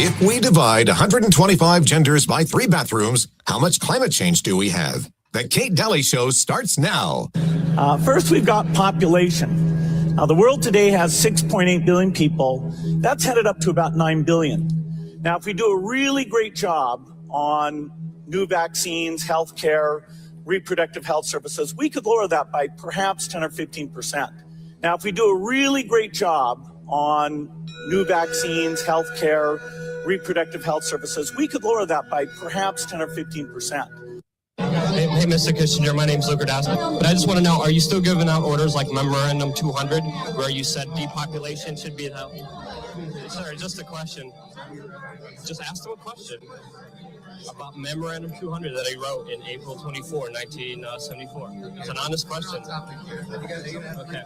If we divide 125 genders by 3 bathrooms, how much climate change do we have? The Kate Daly Show starts now. First, we've got population. Now, the world today has 6.8 billion people. That's headed up to about 9 billion. Now, if we do a really great job on new vaccines, healthcare, reproductive health services, we could lower that by perhaps 10 or 15%. Now, if we do a really great job on new vaccines, healthcare, reproductive health services, we could lower that by perhaps 10 or 15%. Hey, Mr. Kissinger, my name's Luke Rudowski, but I just want to know, are you still giving out orders like Memorandum 200, where you said depopulation should be held? Sorry, just a question. Just ask them a question about Memorandum 200 that he wrote in April 24, 1974. It's an honest question. Okay.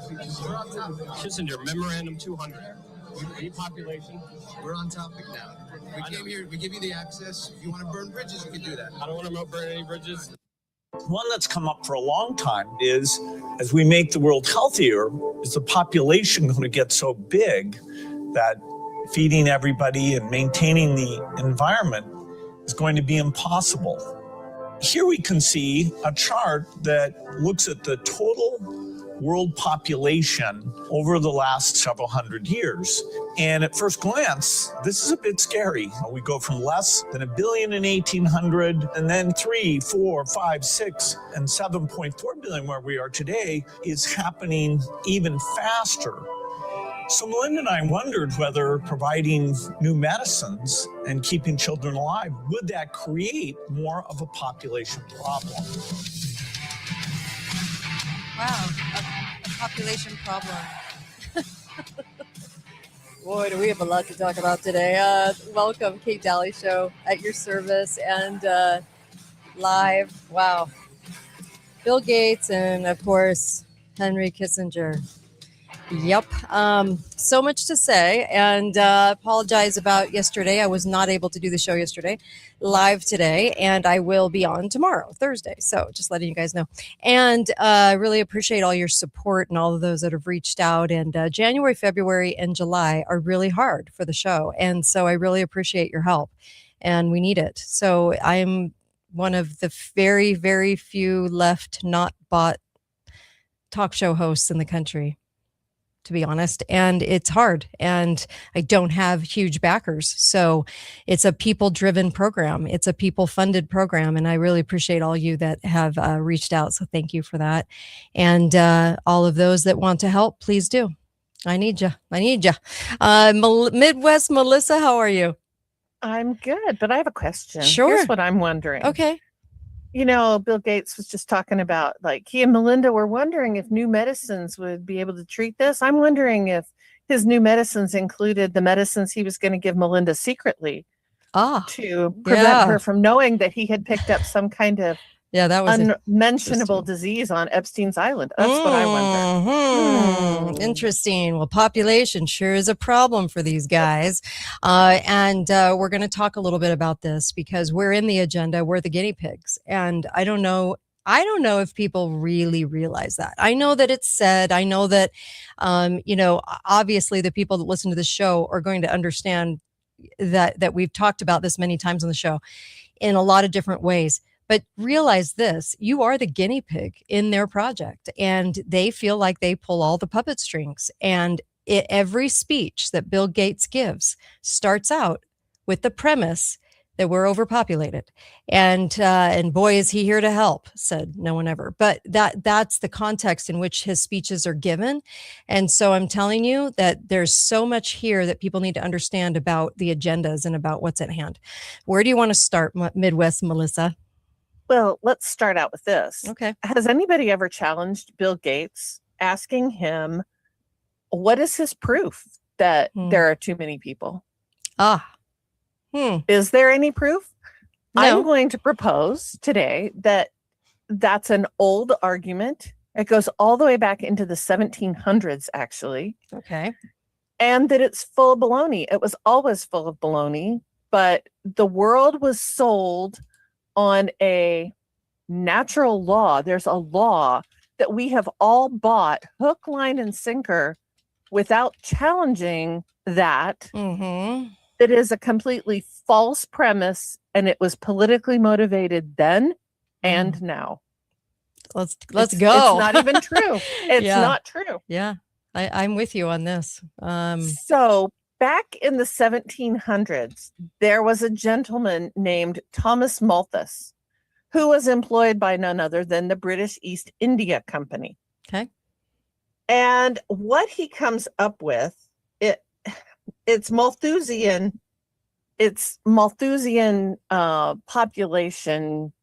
Kissinger, Memorandum 200. Depopulation. We're on topic now. We came here, we give you the access. If you want to burn bridges, you can do that. I don't want to burn any bridges. One that's come up for a long time is, as we make the world healthier, is the population going to get so big that feeding everybody and maintaining the environment is going to be impossible. Here we can see a chart that looks at the total world population over the last several hundred years. And at first glance, this is a bit scary. We go from less than 1 billion in 1800, and then 3, 4, 5, 6, and 7.4 billion where we are today is happening even faster. So Melinda and I wondered whether providing new medicines and keeping children alive, would that create more of a population problem? Wow, a population problem. Boy, do we have a lot to talk about today. Welcome, Kate Daly Show, at your service and live. Wow. Bill Gates and, of course, Henry Kissinger. Yep. So much to say, and apologize about yesterday. I was not able to do the show yesterday, live today, and I will be on tomorrow, Thursday. So just letting you guys know. And really appreciate all your support and all of those that have reached out. And January, February, and July are really hard for the show. And so I really appreciate your help, and we need it. So I'm one of the very, very few left not bought talk show hosts in the country, to be honest. And it's hard, and I don't have huge backers. So it's a people-driven program. It's a people-funded program. And I really appreciate all you that have reached out. So thank you for that. And all of those that want to help, please do. I need you. I need you. Midwest Melissa, how are you? I'm good, but I have a question. Sure. Here's what I'm wondering. Okay. You know, Bill Gates was just talking about, like, he and Melinda were wondering if new medicines would be able to treat this. I'm wondering if his new medicines included the medicines he was going to give Melinda secretly to prevent her from knowing that he had picked up some kind of that was unmentionable disease on Epstein's Island. That's what I wonder. Interesting. Well, population sure is a problem for these guys. And we're going to talk a little bit about this because we're in the agenda. We're the guinea pigs. And I don't know if people really realize that. I know that it's said. I know that, obviously the people that listen to the show are going to understand that we've talked about this many times on the show in a lot of different ways. But realize this, you are the guinea pig in their project, and they feel like they pull all the puppet strings. And every speech that Bill Gates gives starts out with the premise that we're overpopulated. And boy, is he here to help, said no one ever. But that's the context in which his speeches are given. And so I'm telling you that there's so much here that people need to understand about the agendas and about what's at hand. Where do you want to start, Midwest Melissa? Well, let's start out with this. Okay. Has anybody ever challenged Bill Gates, asking him, what is his proof that there are too many people? Is there any proof? No. I'm going to propose today that that's an old argument. It goes all the way back into the 1700s, actually. Okay. And that it's full of baloney. It was always full of baloney, but the world was sold on a natural law. There's a law that we have all bought hook, line, and sinker without challenging that It is a completely false premise, and it was politically motivated then and now. Let's It's- go. It's not even true. It's Yeah. not true. Yeah, I'm with you on this. So back in the 1700s, there was a gentleman named Thomas Malthus who was employed by none other than the British East India Company. Okay. And what he comes up with, it's Malthusian population.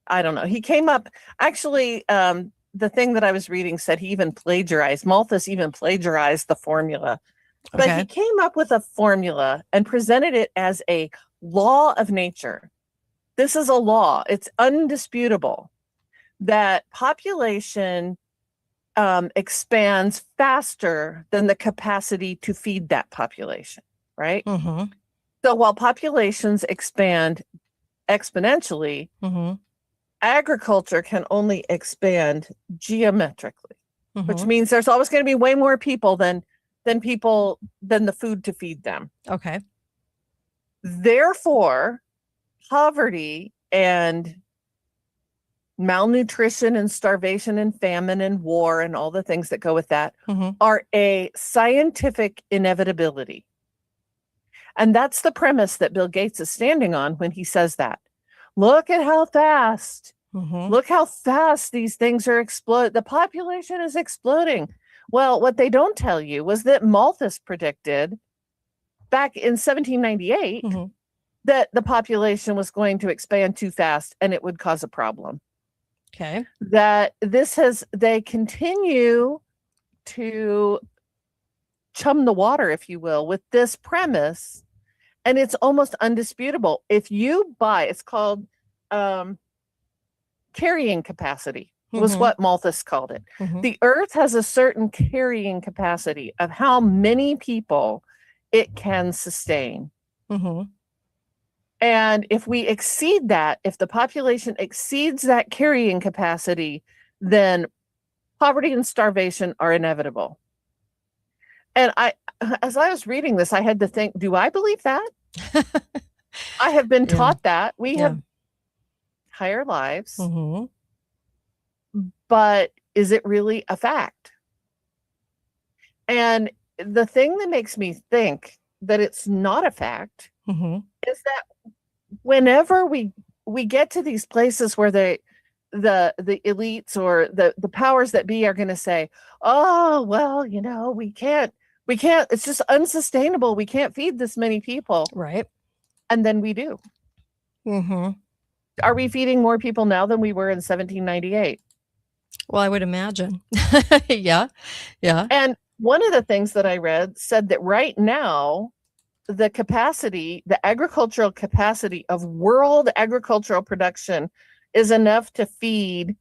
I don't know. He came up, actually, the thing that I was reading said he even plagiarized, Malthus even plagiarized the formula. But Okay. he came up with a formula and presented it as a law of nature. This is a law. It's undisputable that population expands faster than the capacity to feed that population, right? Mm-hmm. So while populations expand exponentially, Mm-hmm. agriculture can only expand geometrically, which Mm-hmm. means there's always going to be way more people than the food to feed them. Okay. Therefore, poverty and malnutrition and starvation and famine and war and all the things that go with that Mm-hmm. are a scientific inevitability. And that's the premise that Bill Gates is standing on when he says that. Look at how fast, Mm-hmm. look how fast these things are exploding. The population is exploding. Well, what they don't tell you was that Malthus predicted back in 1798 Mhm. that the population was going to expand too fast and it would cause a problem. Okay. That they continue to chum the water, if you will, with this premise, and it's almost undisputable. If you buy, it's called carrying capacity, was Mhm. what Malthus called it. Mhm. The earth has a certain carrying capacity of how many people it can sustain. Mm-hmm. And if we exceed that, if the population exceeds that carrying capacity, then poverty and starvation are inevitable. And as I was reading this, I had to think, do I believe that? I have been Yeah. taught that. We Yeah. have higher lives, Mm-hmm. but is it really a fact? And the thing that makes me think that it's not a fact Mm-hmm. is that whenever we get to these places where the elites or the powers that be are going to say, oh, well, we can't, it's just unsustainable, we can't feed this many people, Right. and then we do. Mm-hmm. Are we feeding more people now than we were in 1798? Well, I would imagine. Yeah. Yeah. And one of the things that I read said that right now, the agricultural capacity of world agricultural production is enough to feed,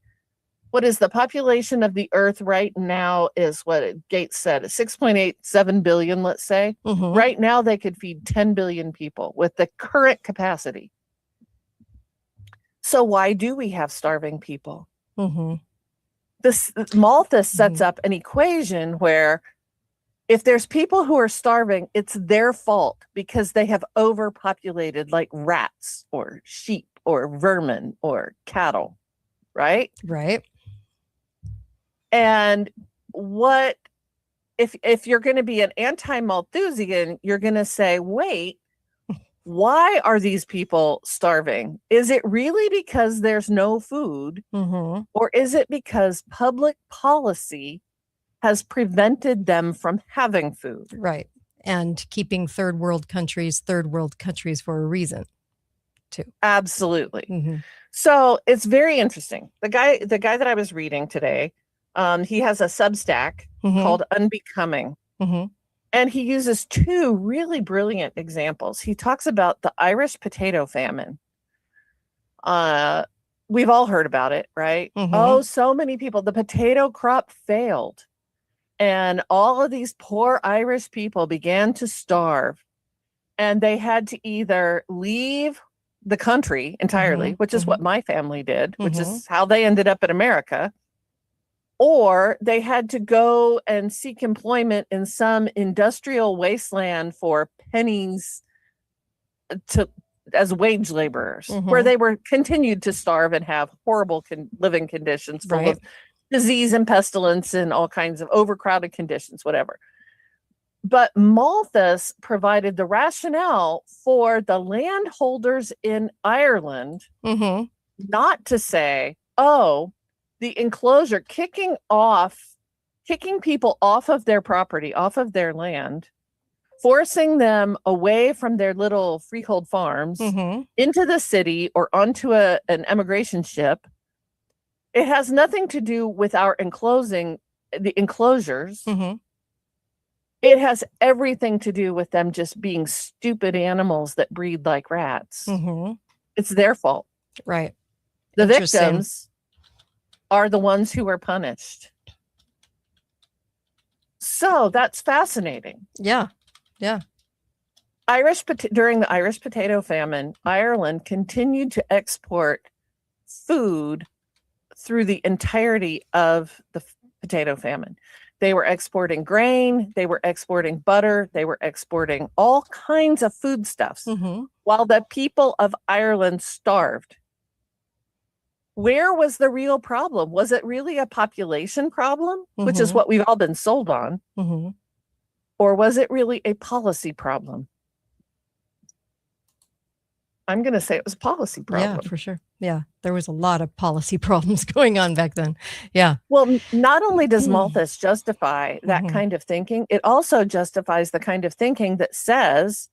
what is the population of the earth right now is what Gates said, 6.87 billion, let's say. Mm-hmm. Right now, they could feed 10 billion people with the current capacity. So why do we have starving people? Mm-hmm. Malthus sets up an equation where if there's people who are starving, it's their fault because they have overpopulated, like rats or sheep or vermin or cattle, right? Right. And what if you're going to be an anti-Malthusian, you're going to say, wait, why are these people starving? Is it really because there's no food, Mm-hmm. or is it because public policy has prevented them from having food? Right. And keeping third world countries for a reason too. Absolutely. Mm-hmm. So it's very interesting. The guy that I was reading today, he has a Substack Mm-hmm. called Unbecoming. Mm-hmm. And he uses two really brilliant examples. He talks about the Irish potato famine. We've all heard about it, right? Mhm. Oh, so many people. The potato crop failed. And all of these poor Irish people began to starve. And they had to either leave the country entirely, Mhm, which is mhm. what my family did, which Mhm. is how they ended up in America, or they had to go and seek employment in some industrial wasteland for pennies as wage laborers, where they were continued to starve and have horrible living conditions full of disease and pestilence and all kinds of overcrowded conditions, whatever. But Malthus provided the rationale for the landholders in Ireland not to say, oh, the enclosure, kicking people off of their property, off of their land, forcing them away from their little freehold farms into the city or onto an emigration ship. It has nothing to do with our the enclosures. It has everything to do with them just being stupid animals that breed like rats. It's their fault. Right. The victims are the ones who are punished. So that's fascinating. Yeah. Yeah. During the Irish potato famine, Ireland continued to export food through the entirety of the potato famine. They were exporting grain, they were exporting butter, they were exporting all kinds of foodstuffs while the people of Ireland starved. Where was the real problem? Was it really a population problem, which is what we've all been sold on? Or was it really a policy problem? I'm going to say it was a policy problem. Yeah, for sure. Yeah, there was a lot of policy problems going on back then. Yeah. Well, not only does Malthus justify that kind of thinking, it also justifies the kind of thinking that says,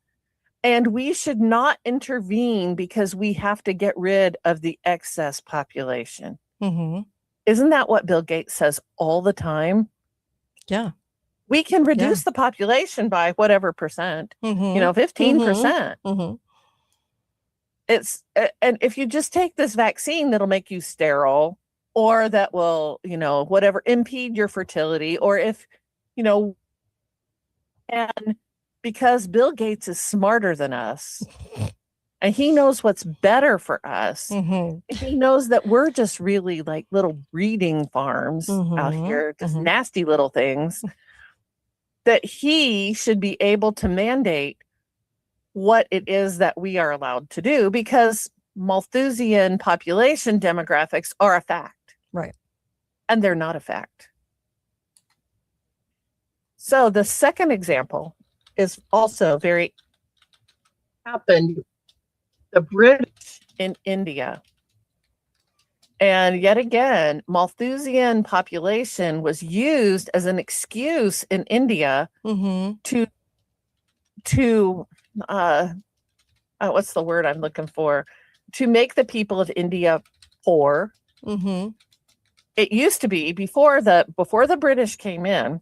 and we should not intervene because we have to get rid of the excess population. Isn't that what Bill Gates says all the time? Yeah. We can reduce the population by whatever percent, 15%. And if you just take this vaccine that'll make you sterile, or that will, whatever, impede your fertility, or if, and because Bill Gates is smarter than us and he knows what's better for us, he knows that we're just really like little breeding farms out here, just nasty little things, that he should be able to mandate what it is that we are allowed to do, because Malthusian population demographics are a fact. Right. And they're not a fact. So the second example is also happened, the British in India. And yet again, Malthusian population was used as an excuse in India to what's the word I'm looking for? To make the people of India poor. It used to be before the British came in,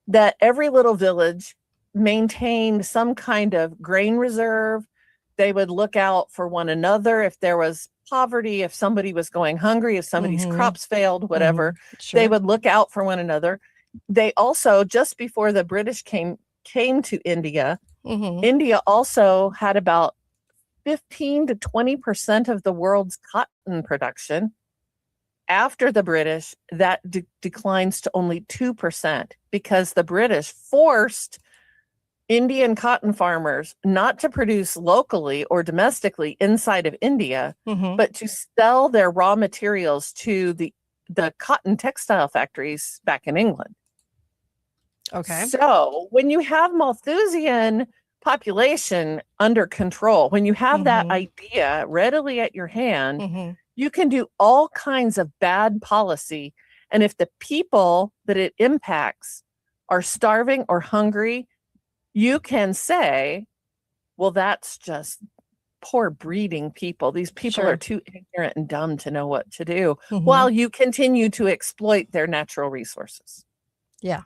that every little village maintained some kind of grain reserve. They would look out for one another if there was poverty, if somebody was going hungry, if somebody's crops failed, whatever. They would look out for one another. They also, just before the British came to India, India also had about 15 to 20% of the world's cotton production. After the British, that declines to only 2%, because the British forced Indian cotton farmers not to produce locally or domestically inside of India, but to sell their raw materials to the cotton textile factories back in England. Okay. So when you have Malthusian population under control, when you have that idea readily at your hand, you can do all kinds of bad policy. And if the people that it impacts are starving or hungry, you can say, well, that's just poor breeding people. These people are too ignorant and dumb to know what to do, while you continue to exploit their natural resources. Yeah.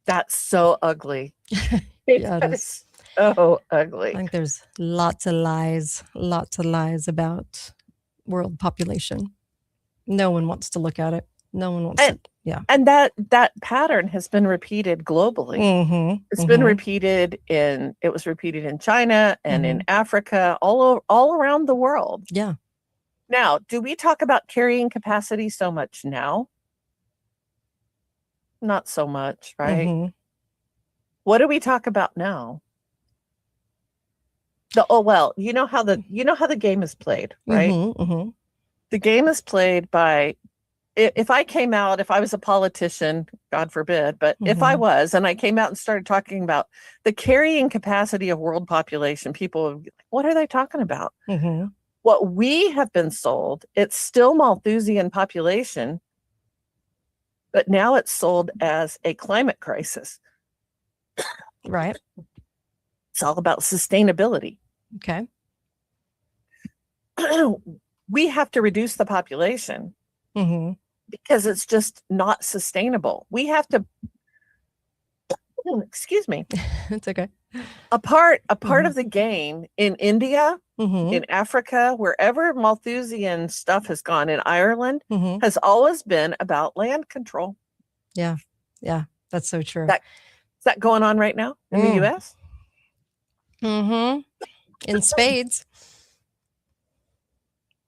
That's so ugly. Yeah, it is. So ugly. I think there's lots of lies about world population. No one wants to look at it. No one wants to. Yeah. And that pattern has been repeated globally. It's been repeated it was repeated in China and in Africa, all around the world. Yeah. Now, do we talk about carrying capacity so much now? Not so much, right? Mhm. What do we talk about now? You know how the game is played, right? Mhm, mhm. The game is played by if I came out, if I was a politician, God forbid, but if I Mhm. was and I came out and started talking about the carrying capacity of world population, people would be like, what are they talking about? Mhm. What we have been sold, it's still Malthusian population, but now it's sold as a climate crisis. Right. It's all about sustainability. Okay. We have to reduce the population Mhm. because it's just not sustainable. We have to, excuse me, It's okay. a part Mhm. of the game in India, Mhm. in Africa, wherever Malthusian stuff has gone, in Ireland, Mhm. has always been about land control. Yeah. Yeah. That's so true. Is that going on right now in the US? Mhm. In spades.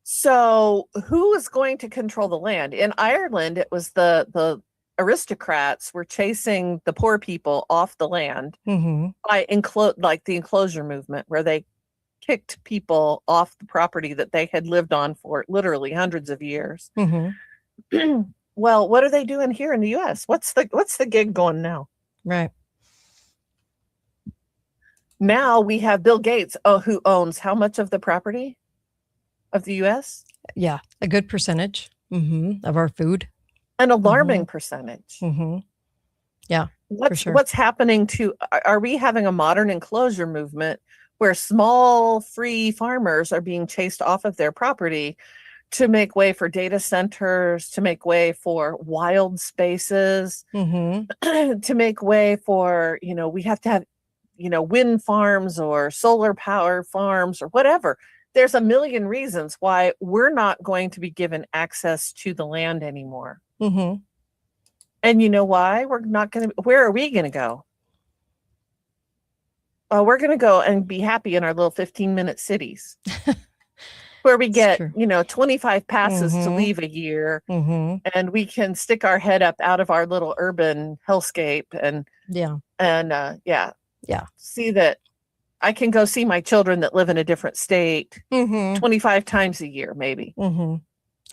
So who is going to control the land? In Ireland, it was the aristocrats were chasing the poor people off the land Mhm. by the enclosure movement, where they kicked people off the property that they had lived on for literally hundreds of years. Mhm. Well, what are they doing here in the US? What's the gig going now? Right. Now we have Bill Gates, who owns how much of the property of the US? Yeah. A good percentage of our food. An alarming percentage. Mhm. Yeah. For sure. What's happening to are we having a modern enclosure movement where small free farmers are being chased off of their property to make way for data centers, to make way for wild spaces, Mhm. to make way for, we have to have, wind farms or solar power farms or whatever. There's a million reasons why we're not going to be given access to the land anymore. Mhm. And you know why? We're not going to, where are we going to go? We're going to go and be happy in our little 15-minute cities where we It's get, true. 25 passes to Mhm. leave a year, Mhm. and we can stick our head up out of our little urban hellscape Yeah. yeah, Yeah. see that I can go see my children that live in a different state Mhm. 25 times a year, maybe. Mhm.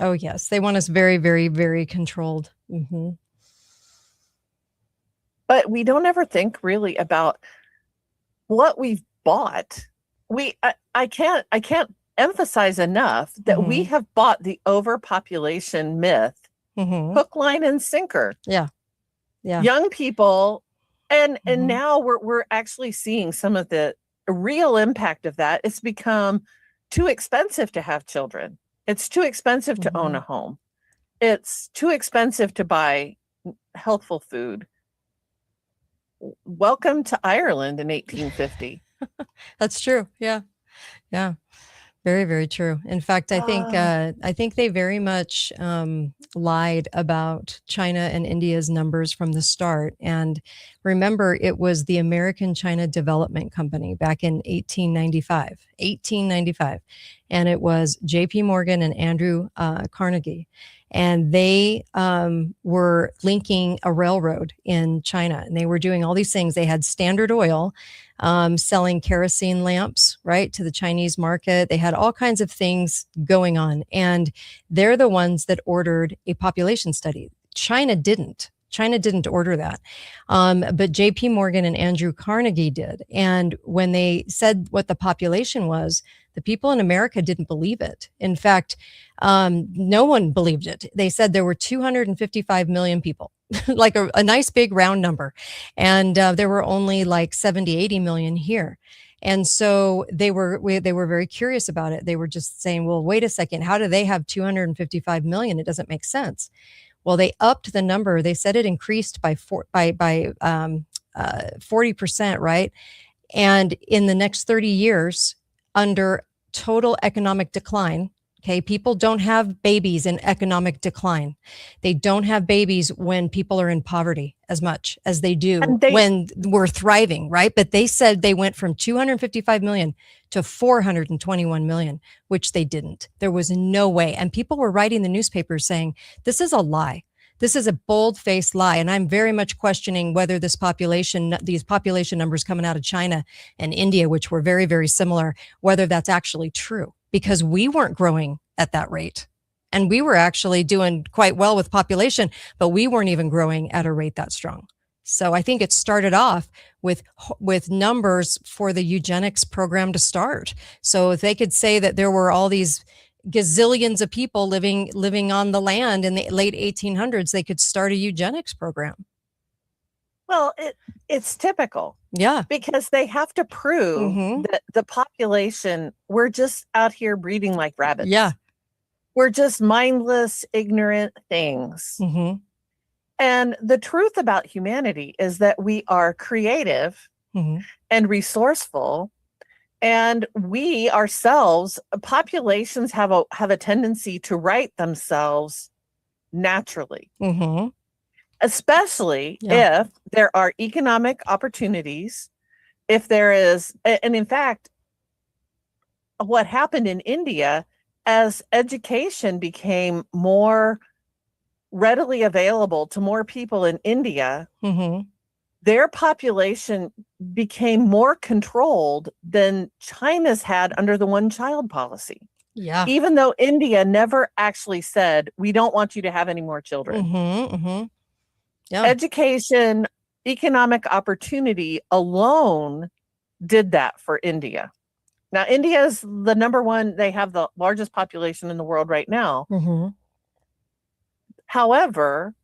Oh, yes. They want us very, very, very controlled. Mhm. But we don't ever think really about what we've bought. I can't emphasize enough that we Mhm. have bought the overpopulation myth Mhm. hook, line, and sinker. Yeah. Yeah. Young people, and Mhm. now we're actually seeing some of the real impact of that. It's become too expensive to have children. It's too expensive to own a Mhm. home. It's too expensive to buy healthful food. Welcome to Ireland in 1850. That's true. Yeah. Yeah. Very, very true. In fact, I think they very much lied about China and India's numbers from the start. And remember, it was the American China Development Company back in 1895, and it was J.P. Morgan and Andrew Carnegie. And they were linking a railroad in China, and they were doing all these things. They had Standard Oil selling kerosene lamps, right, to the Chinese market. They had all kinds of things going on. And they're the ones that ordered a population study. China didn't. China didn't order that. But JP Morgan and Andrew Carnegie did. And when they said what the population was, the people in America didn't believe it. In fact, no one believed it. They said there were 255 million people, like a nice big round number. And there were only like 70, 80 million here. And so they were very curious about it. They were just saying, well, wait a second, how do they have 255 million? It doesn't make sense. Well, they upped the number. They said it increased by 40%, right? And in the next 30 years, under total economic decline, Okay. People don't have babies in economic decline. They don't have babies when people are in poverty as much as they do And they- when we're thriving, right? But they said they went from 255 million to 421 million, which they didn't. There was no way. And people were writing the newspapers saying, this is a lie. This is a bold-faced lie. And I'm very much questioning whether these population numbers coming out of China and India, which were very, very similar, whether that's actually true, because we weren't growing at that rate. And we were actually doing quite well with population, but we weren't even growing at a rate that strong. So I think it started off with numbers for the eugenics program to start. So if they could say that there were all these gazillions of people living on the land in the late 1800s, they could start a eugenics program. Well, it's typical. Yeah. Because they have to prove Mhm. that the population, we're just out here breeding like rabbits. Yeah. We're just mindless, ignorant things. hmm And the truth about humanity is that we are creative hmm and resourceful. And we ourselves, populations have a tendency to right themselves naturally, hmm especially Yeah. if there are economic opportunities, if there is, and in fact, what happened in India as education became more readily available to more people in India, hmm their population became more controlled than China's had under the one-child policy. Yeah. Even though India never actually said, we don't want you to have any more children. hmm Yeah. Education, economic opportunity alone did that for India. Now, India is the number one, they have the largest population in the world right now. hmm However,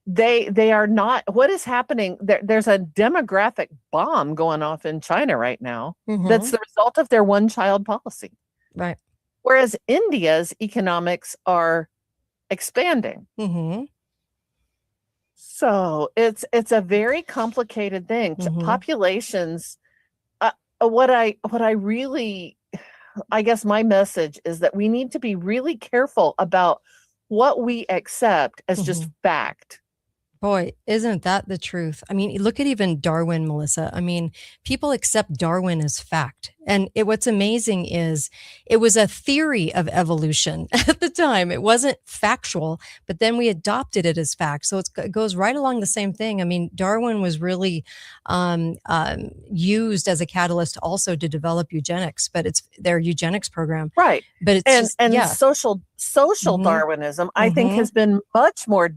they are not, what is happening, there's a demographic bomb going off in China right now. That's the result of their one-child policy. right. Whereas India's economics are expanding. hmm So it's a very complicated thing. Mhm. Populations, what I really, I guess my message is that we need to be really careful about what we accept as just fact. Boy, isn't that the truth? I mean, look at even Darwin, Melissa. I mean, people accept Darwin as fact. And what's amazing is it was a theory of evolution at the time. It wasn't factual, but then we adopted it as fact. So it goes right along the same thing. I mean, Darwin was really used as a catalyst also to develop eugenics, but it's their eugenics program. Right. But it's yeah. social Mhm. Darwinism, I think, Mhm. has been much more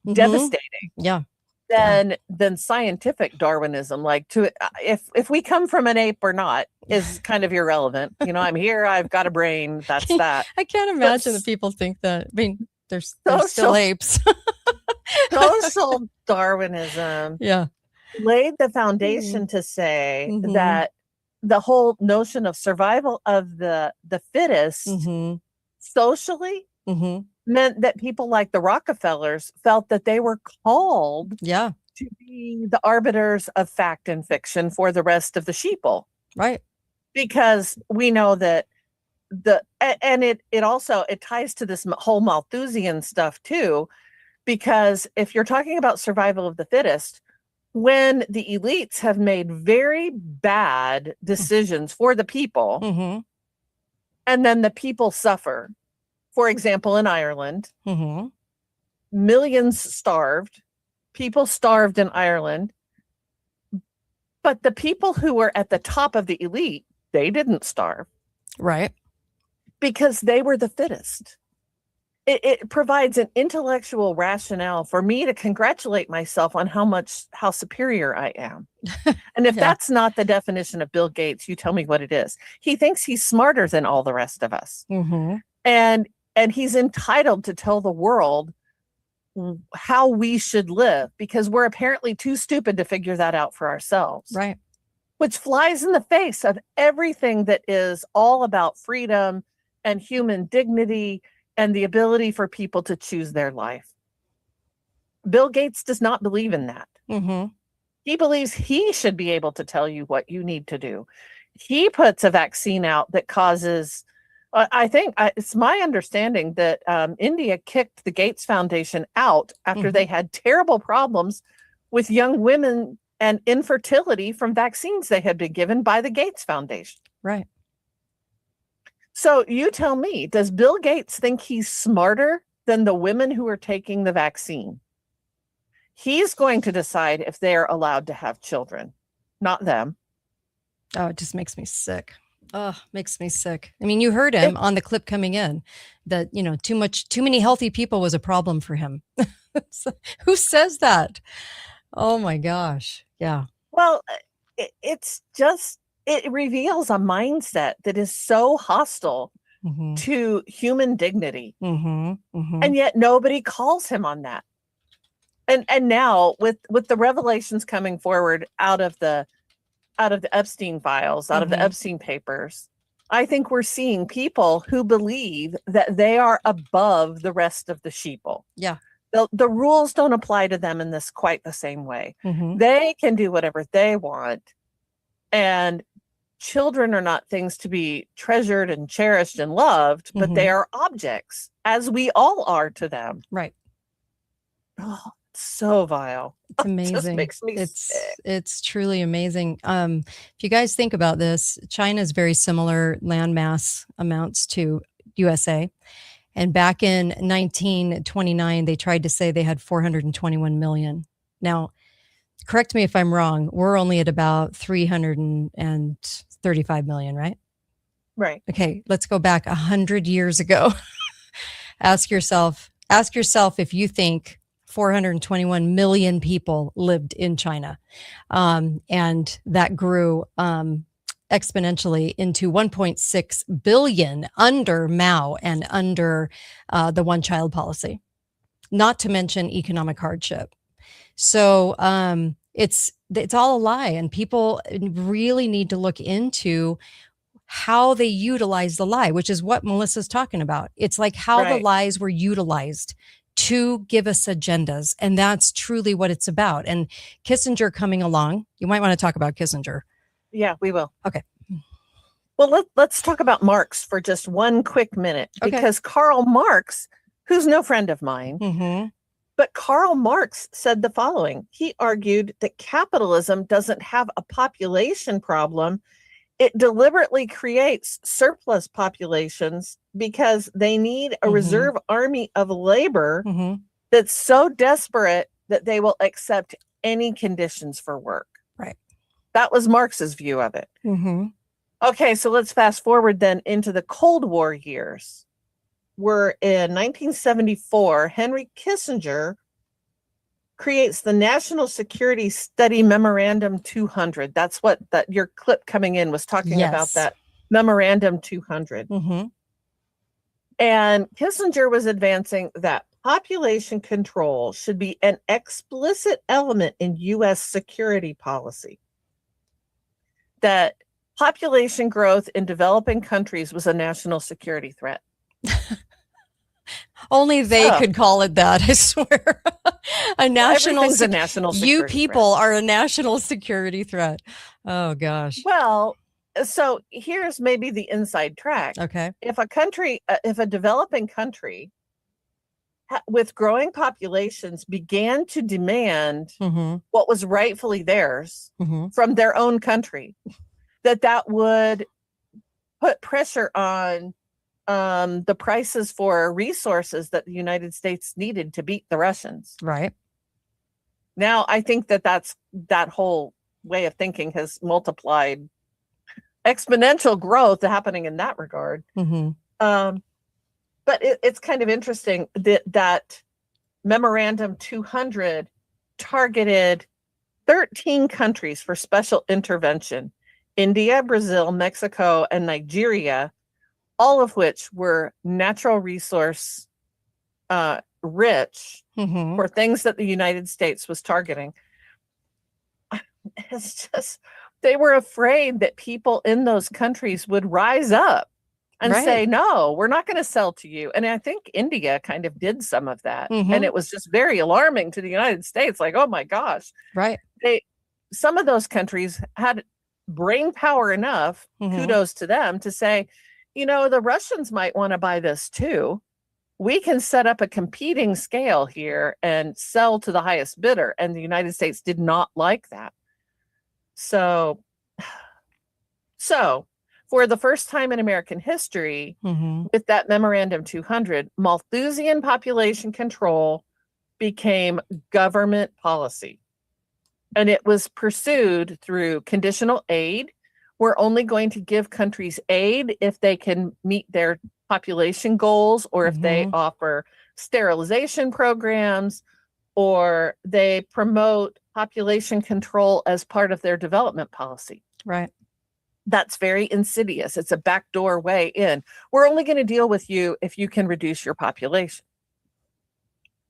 Mhm. devastating Yeah. than scientific Darwinism. Like, to if we come from an ape or not is kind of irrelevant. You know, I'm here, I've got a brain, that's that. I can't imagine that s- people think that. I mean, they're still Social- apes. Social Darwinism Yeah. laid the foundation to say Mhm. that the whole notion of survival of the fittest hmm socially hmm meant that people like the Rockefellers felt that they were called Yeah. to be the arbiters of fact and fiction for the rest of the sheeple, Right. because we know that it also ties to this whole Malthusian stuff too, because if you're talking about survival of the fittest, when the elites have made very bad decisions for the people, hmm and then the people suffer, for example, in Ireland, hmm millions starved, people starved in Ireland, but the people who were at the top of the elite, they didn't starve Right. because they were the fittest. It provides an intellectual rationale for me to congratulate myself on how superior I am. And if Yeah. that's not the definition of Bill Gates, you tell me what it is. He thinks he's smarter than all the rest of us. hmm And he's entitled to tell the world how we should live, because we're apparently too stupid to figure that out for ourselves. Right. Which flies in the face of everything that is all about freedom and human dignity and the ability for people to choose their life. Bill Gates does not believe in that. hmm He believes he should be able to tell you what you need to do. He puts a vaccine out that causes I think it's my understanding that India kicked the Gates Foundation out after they had terrible problems with young women and infertility from vaccines they had been given by the Gates Foundation. Right. So you tell me, does Bill Gates think he's smarter than the women who are taking the vaccine? He's going to decide if they're allowed to have children, not them. Oh, it just makes me sick. Oh, makes me sick. I mean, you heard him on the clip coming in that, too many healthy people was a problem for him. So, who says that? Oh my gosh. Yeah. Well, it reveals a mindset that is so hostile to human dignity. And yet nobody calls him on that. And now with the revelations coming forward out of the Epstein files, out of the Epstein papers, I think we're seeing people who believe that they are above the rest of the sheeple. Yeah. The rules don't apply to them in this quite the same way. They can do whatever they want. And children are not things to be treasured and cherished and loved, but they are objects, as we all are to them. Right. Oh, so vile. It's amazing. It just makes me sick. It's truly amazing. If you guys think about this, China is very similar landmass amounts to USA. And back in 1929, they tried to say they had 421 million. Now, correct me if I'm wrong. We're only at about 335 million, right? Right. Okay, let's go back 100 years ago. Ask yourself if you think 421 million people lived in China. And that grew exponentially into 1.6 billion under Mao and under the one-child policy, not to mention economic hardship. So it's all a lie, and people really need to look into how they utilize the lie, which is what Melissa's talking about. It's like how the lies were utilized to give us agendas, and that's truly what it's about. And Kissinger coming along, you might want to talk about Kissinger. Yeah, we will. Okay. Well, let's talk about Marx for just one quick minute, because Karl Marx, who's no friend of mine, but Karl Marx said the following. He argued that capitalism doesn't have a population problem. It deliberately creates surplus populations because they need a reserve army of labor that's so desperate that they will accept any conditions for work. Right. That was Marx's view of it. Okay, so let's fast forward then into the Cold War years. We're in 1974. Henry Kissinger creates the National Security Study Memorandum 200. That's what your clip coming in was talking about, that Memorandum 200. And Kissinger was advancing that population control should be an explicit element in U.S. security policy. That population growth in developing countries was a national security threat. Only they could call it that, I swear. A national security You people are a national security threat. Oh, gosh. Well, so here's maybe the inside track. Okay. If a developing country with growing populations began to demand what was rightfully theirs from their own country, that would put pressure on the prices for resources that the United States needed to beat the Russians. Right. Now, I think that whole way of thinking has multiplied exponential growth happening in that regard. But it's kind of interesting that Memorandum 200 targeted 13 countries for special intervention: India, Brazil, Mexico, and Nigeria, all of which were natural resource rich for things that the United States was targeting. It's just, they were afraid that people in those countries would rise up and say, no, we're not going to sell to you. And I think India kind of did some of that. And it was just very alarming to the United States. Like, oh my gosh. Right. Some of those countries had brain power enough, kudos to them, to say, the Russians might want to buy this too. We can set up a competing scale here and sell to the highest bidder. And the United States did not like that. So for the first time in American history, with that Memorandum 200, Malthusian population control became government policy. And it was pursued through conditional aid. We're only going to give countries aid if they can meet their population goals, or if they offer sterilization programs, or they promote population control as part of their development policy. Right. That's very insidious. It's a backdoor way in. We're only going to deal with you if you can reduce your population.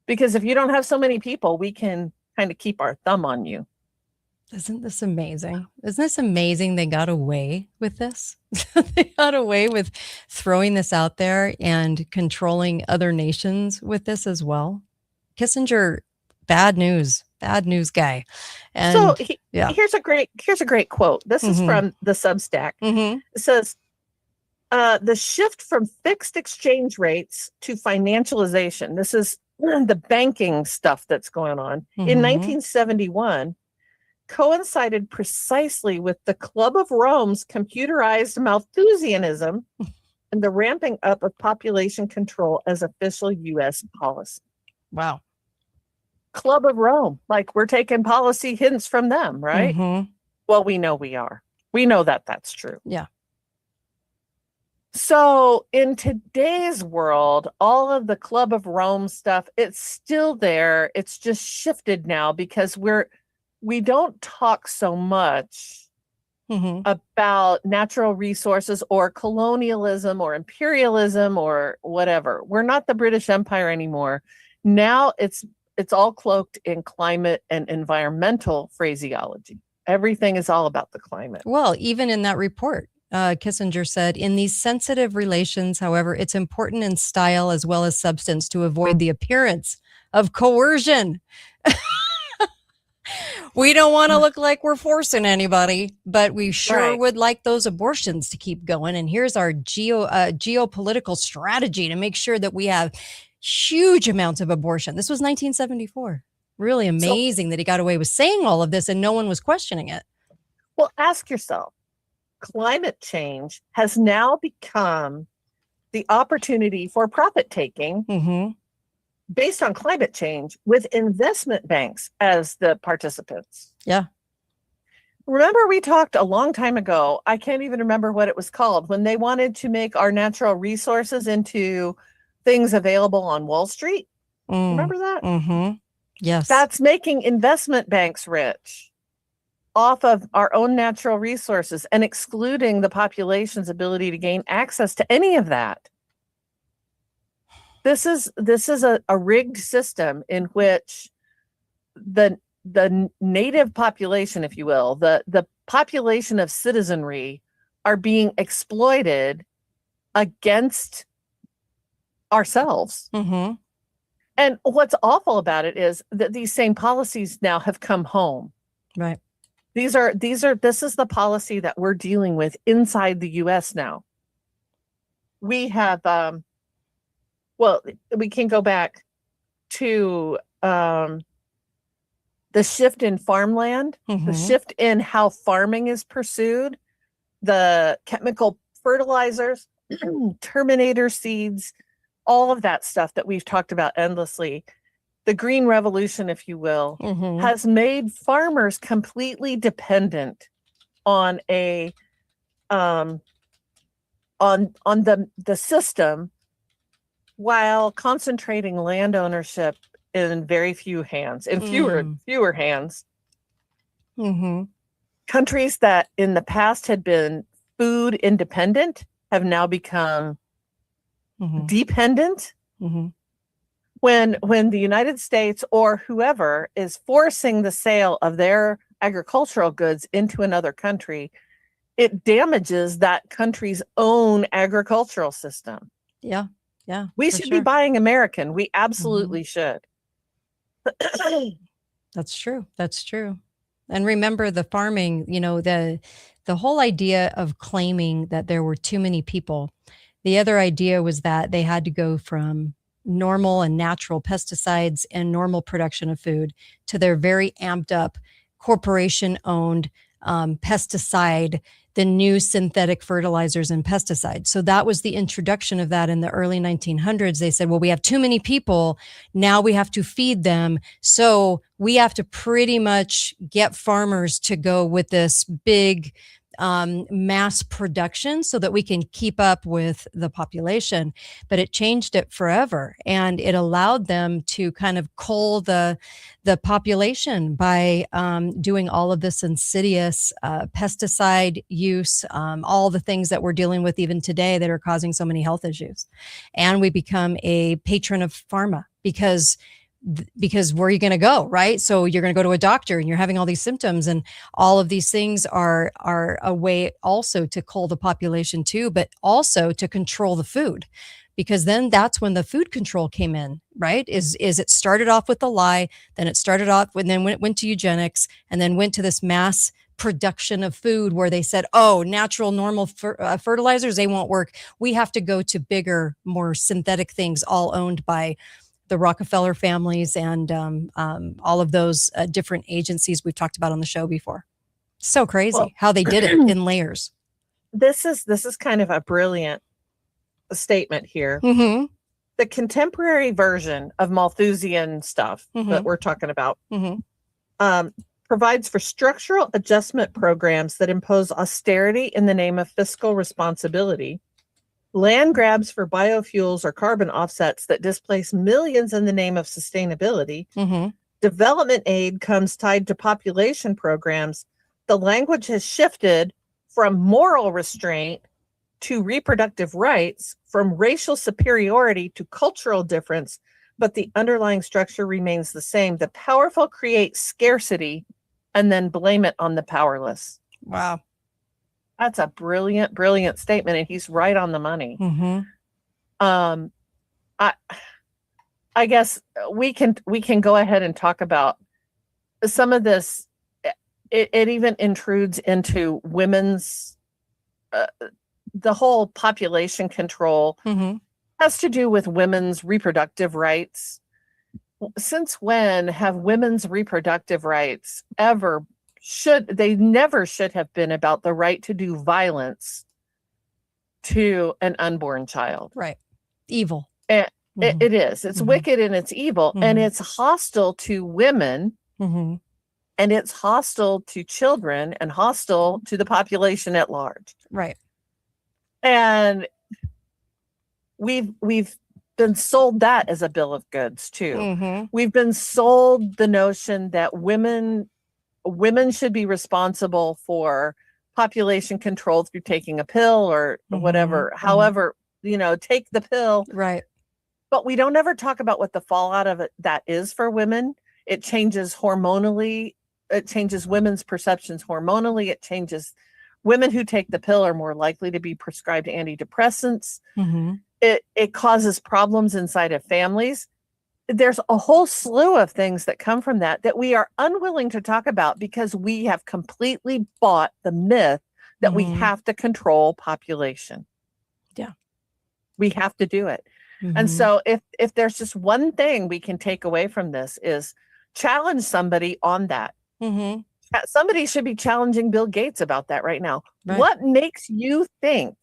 Because if you don't have so many people, we can kind of keep our thumb on you. Isn't this amazing? Isn't this amazing they got away with this? They got away with throwing this out there and controlling other nations with this as well. Kissinger, bad news guy. And so here's a great quote. This is from the Substack. It says, the shift from fixed exchange rates to financialization. This is the banking stuff that's going on in 1971. Coincided precisely with the Club of Rome's computerized Malthusianism and the ramping up of population control as official U.S. policy. Wow. Club of Rome, like we're taking policy hints from them, right? Well, we know we are. We know that that's true. Yeah. So in today's world, all of the Club of Rome stuff, it's still there. It's just shifted now because we don't talk so much about natural resources or colonialism or imperialism or whatever. We're not the British Empire anymore. Now it's all cloaked in climate and environmental phraseology. Everything is all about the climate. Well, even in that report, Kissinger said, in these sensitive relations, however, it's important in style as well as substance to avoid the appearance of coercion. We don't want to look like we're forcing anybody, but we sure would like those abortions to keep going. And here's our geopolitical strategy to make sure that we have huge amounts of abortion. This was 1974. Really amazing that he got away with saying all of this and no one was questioning it. Well, ask yourself, climate change has now become the opportunity for profit taking based on climate change with investment banks as the participants. Yeah. Remember, we talked a long time ago, I can't even remember what it was called, when they wanted to make our natural resources into things available on Wall Street. Remember that? Yes. That's making investment banks rich off of our own natural resources and excluding the population's ability to gain access to any of that. This is a rigged system in which the native population, if you will, the population of citizenry are being exploited against ourselves. And what's awful about it is that these same policies now have come home. Right. This is the policy that we're dealing with inside the US now. We have well, we can go back to the shift in farmland, the shift in how farming is pursued, the chemical fertilizers, terminator seeds, all of that stuff that we've talked about endlessly. The green revolution, if you will, has made farmers completely dependent on a on the system, while concentrating land ownership in very few hands, in fewer hands. Countries that in the past had been food independent have now become dependent. When the United States or whoever is forcing the sale of their agricultural goods into another country, it damages that country's own agricultural system. Yeah. We should be buying American. We absolutely should. That's true. And remember the farming, the whole idea of claiming that there were too many people. The other idea was that they had to go from normal and natural pesticides and normal production of food to their very amped up corporation owned pesticide, the new synthetic fertilizers and pesticides. So that was the introduction of that in the early 1900s. They said, well, we have too many people. Now we have to feed them. So we have to pretty much get farmers to go with this big mass production so that we can keep up with the population. But it changed it forever, and it allowed them to kind of cull the population by doing all of this insidious pesticide use, all the things that we're dealing with even today that are causing so many health issues. And we become a patron of pharma because where are you going to go, right? So you're going to go to a doctor and you're having all these symptoms, and all of these things are a way also to cull the population too, but also to control the food, because then that's when the food control came in, right? Is it started off with the lie, then it started off and then went to eugenics, and then went to this mass production of food where they said, oh, natural, normal fertilizers, they won't work. We have to go to bigger, more synthetic things, all owned by the Rockefeller families and all of those different agencies we've talked about on the show before. So crazy how they did it in layers. This is kind of a brilliant statement here. Mm-hmm. The contemporary version of Malthusian stuff that we're talking about provides for structural adjustment programs that impose austerity in the name of fiscal responsibility, land grabs for biofuels or carbon offsets that displace millions in the name of sustainability. Development aid comes tied to population programs. The language has shifted from moral restraint to reproductive rights, from racial superiority to cultural difference, but the underlying structure remains the same. The powerful create scarcity and then blame it on the powerless. Wow. That's a brilliant, brilliant statement, and he's right on the money. I guess we can go ahead and talk about some of this. It even intrudes into women's, the whole population control has to do with women's reproductive rights. Since when have women's reproductive rights ever they never should have been about the right to do violence to an unborn child. Right. Evil. And it is. It's wicked and it's evil. And it's hostile to women. And it's hostile to children and hostile to the population at large. Right. And we've been sold that as a bill of goods too. We've been sold the notion that women should be responsible for population control through taking a pill or whatever. However, take the pill. Right. But we don't ever talk about what the fallout of it that is for women. It changes hormonally. It changes women's perceptions hormonally. It changes women who take the pill are more likely to be prescribed antidepressants. It causes problems inside of families. There's a whole slew of things that come from that we are unwilling to talk about because we have completely bought the myth that we have to control population. Yeah. We have to do it. And so if there's just one thing we can take away from this is challenge somebody on that. Somebody should be challenging Bill Gates about that right now. Right. What makes you think?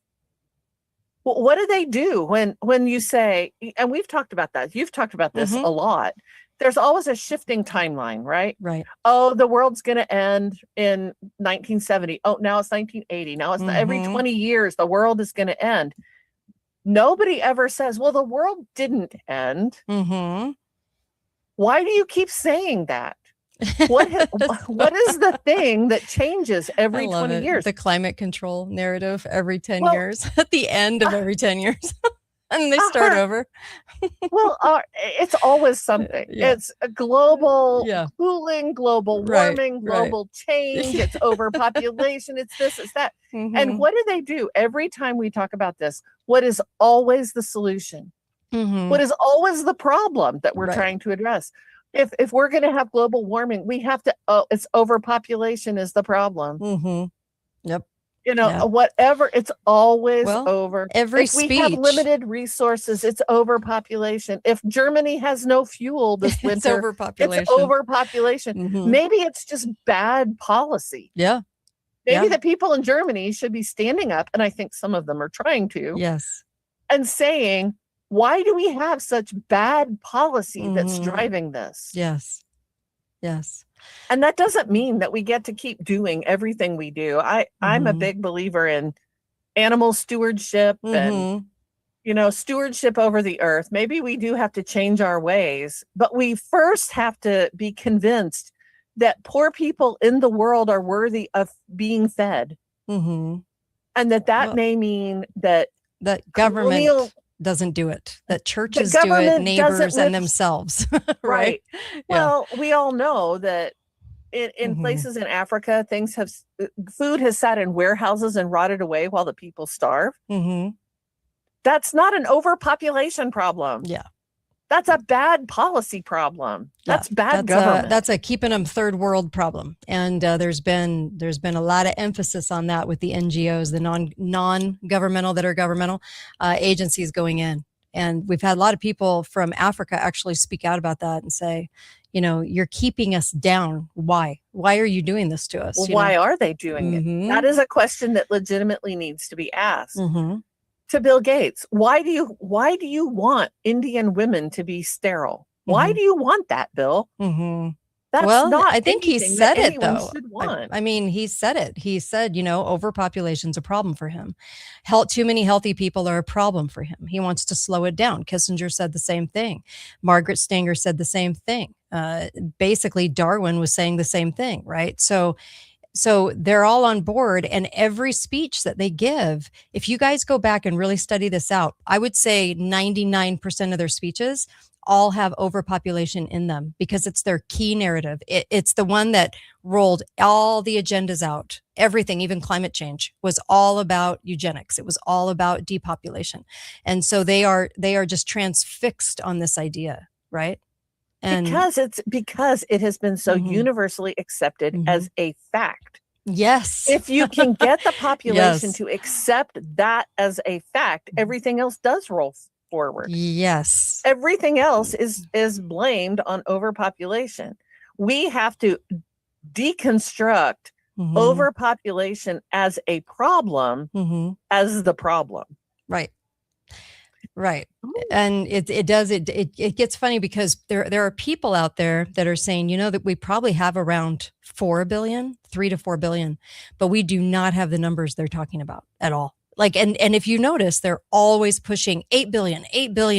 What do they do when you say, and we've talked about that. You've talked about this a lot. There's always a shifting timeline, right? Right. Oh, the world's going to end in 1970. Oh, now it's 1980. Now it's every 20 years, the world is going to end. Nobody ever says, well, the world didn't end. Why do you keep saying that? What is the thing that changes every 20 years? The climate control narrative every 10 years, at the end of every 10 years. And they start over. It's always something. Yeah. It's a global cooling, global warming, Right. global change. It's overpopulation. It's this, it's that. And what do? Every time we talk about this, what is always the solution? What is always the problem that we're trying to address? If we're going to have global warming, we have to. Oh, it's overpopulation is the problem. Mm-hmm. Yep. You know, Yeah. whatever. It's always Well, over. every If we have speech- limited resources, it's overpopulation. If Germany has no fuel this It's winter, overpopulation. it's overpopulation. Mhm. Maybe it's just bad policy. Yeah. Maybe Yeah. the people in Germany should be standing up, and I think some of them are trying to, Yes. and saying, why do we have such bad policy that's Mhm. driving this? Yes. Yes. And that doesn't mean that we get to keep doing everything we do. I'm a Mhm. big believer in animal stewardship and, Mhm. you know, stewardship over the earth. Maybe we do have to change our ways, but we first have to be convinced that poor people in the world are worthy of being fed, Mhm. and that Well, may mean that That government colonial- doesn't do it. That churches do it, government doesn't neighbors and live- themselves. Right. right. Yeah. Well, we all know that in Mhm. places in Africa, things have food has sat in warehouses and rotted away while the people starve. Mm-hmm. That's not an overpopulation problem. Yeah. That's a bad policy problem. That's bad that's government. that's a keeping them third world problem, and there's been a lot of emphasis on that with the NGOs, the non-governmental that are governmental agencies going in, and we've had a lot of people from Africa actually speak out about that and say, you know, you're keeping us down. Why are you doing this to us? Well, You why know? are they doing Mhm. it? That is a question that legitimately needs to be asked. Mhm. To Bill Gates, why do you want Indian women to be sterile? Why Mhm. do you want that, Bill? Mhm. That's Well, not I think he anything said that it anyone though. should want. I mean, he said it. He said, you know, overpopulation's a problem for him. Too many healthy people are a problem for him. He wants to slow it down. Kissinger said the same thing. Margaret Stanger said the same thing. Basically, Darwin was saying the same thing, right? So they're all on board, and every speech that they give, if you guys go back and really study this out, I would say 99% of their speeches all have overpopulation in them because it's their key narrative. It's the one that rolled all the agendas out. Everything, even climate change, was all about eugenics. It was all about depopulation. And so they are just transfixed on this idea, right? And Because it has been so Mhm. universally accepted Mhm. as a fact. yes. If you can get the population Yes. to accept that as a fact, everything else does roll forward. Yes. Everything else is blamed on overpopulation. We have to deconstruct Mhm. overpopulation as a problem Mhm. as the problem. Right. Right. And it gets funny because there are people out there that are saying, you know, that we probably have around 4 billion, 3 to 4 billion, but we do not have the numbers they're talking about at all. Like, and if you notice, they're always pushing 8 billion.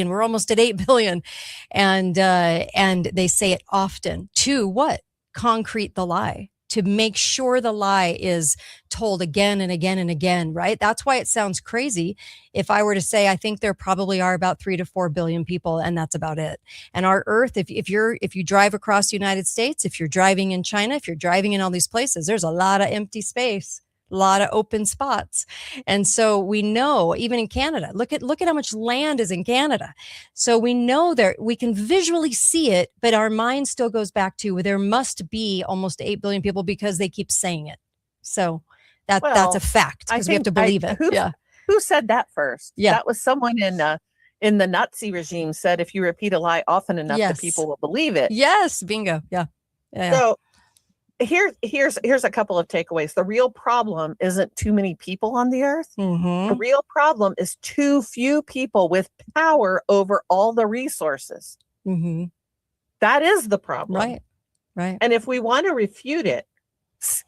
We're almost at 8 billion. And they say it often to what? Concrete the lie, to make sure the lie is told again and again and again, right? That's why it sounds crazy if I were to say, I think there probably are about 3 to 4 billion people, and that's about it. And our Earth, if you drive across the United States, if you're driving in China, if you're driving in all these places, there's a lot of empty space, a lot of open spots. And so we know, even in Canada, look at how much land is in Canada. So we know there, we can visually see it, but our mind still goes back to there must be almost 8 billion people because they keep saying it. So that's Well, a fact because we have to believe it. Yeah. Who said that first? Yeah. That was someone in the Nazi regime said if you repeat a lie often enough, Yes. the people will believe it. Yes. Bingo. Yeah. Yeah. So here's a couple of takeaways. The real problem isn't too many people on the earth. The Mm-hmm. real problem is too few people with power over all the resources. Mm-hmm. That is the problem. Right. Right. And if we want to refute it,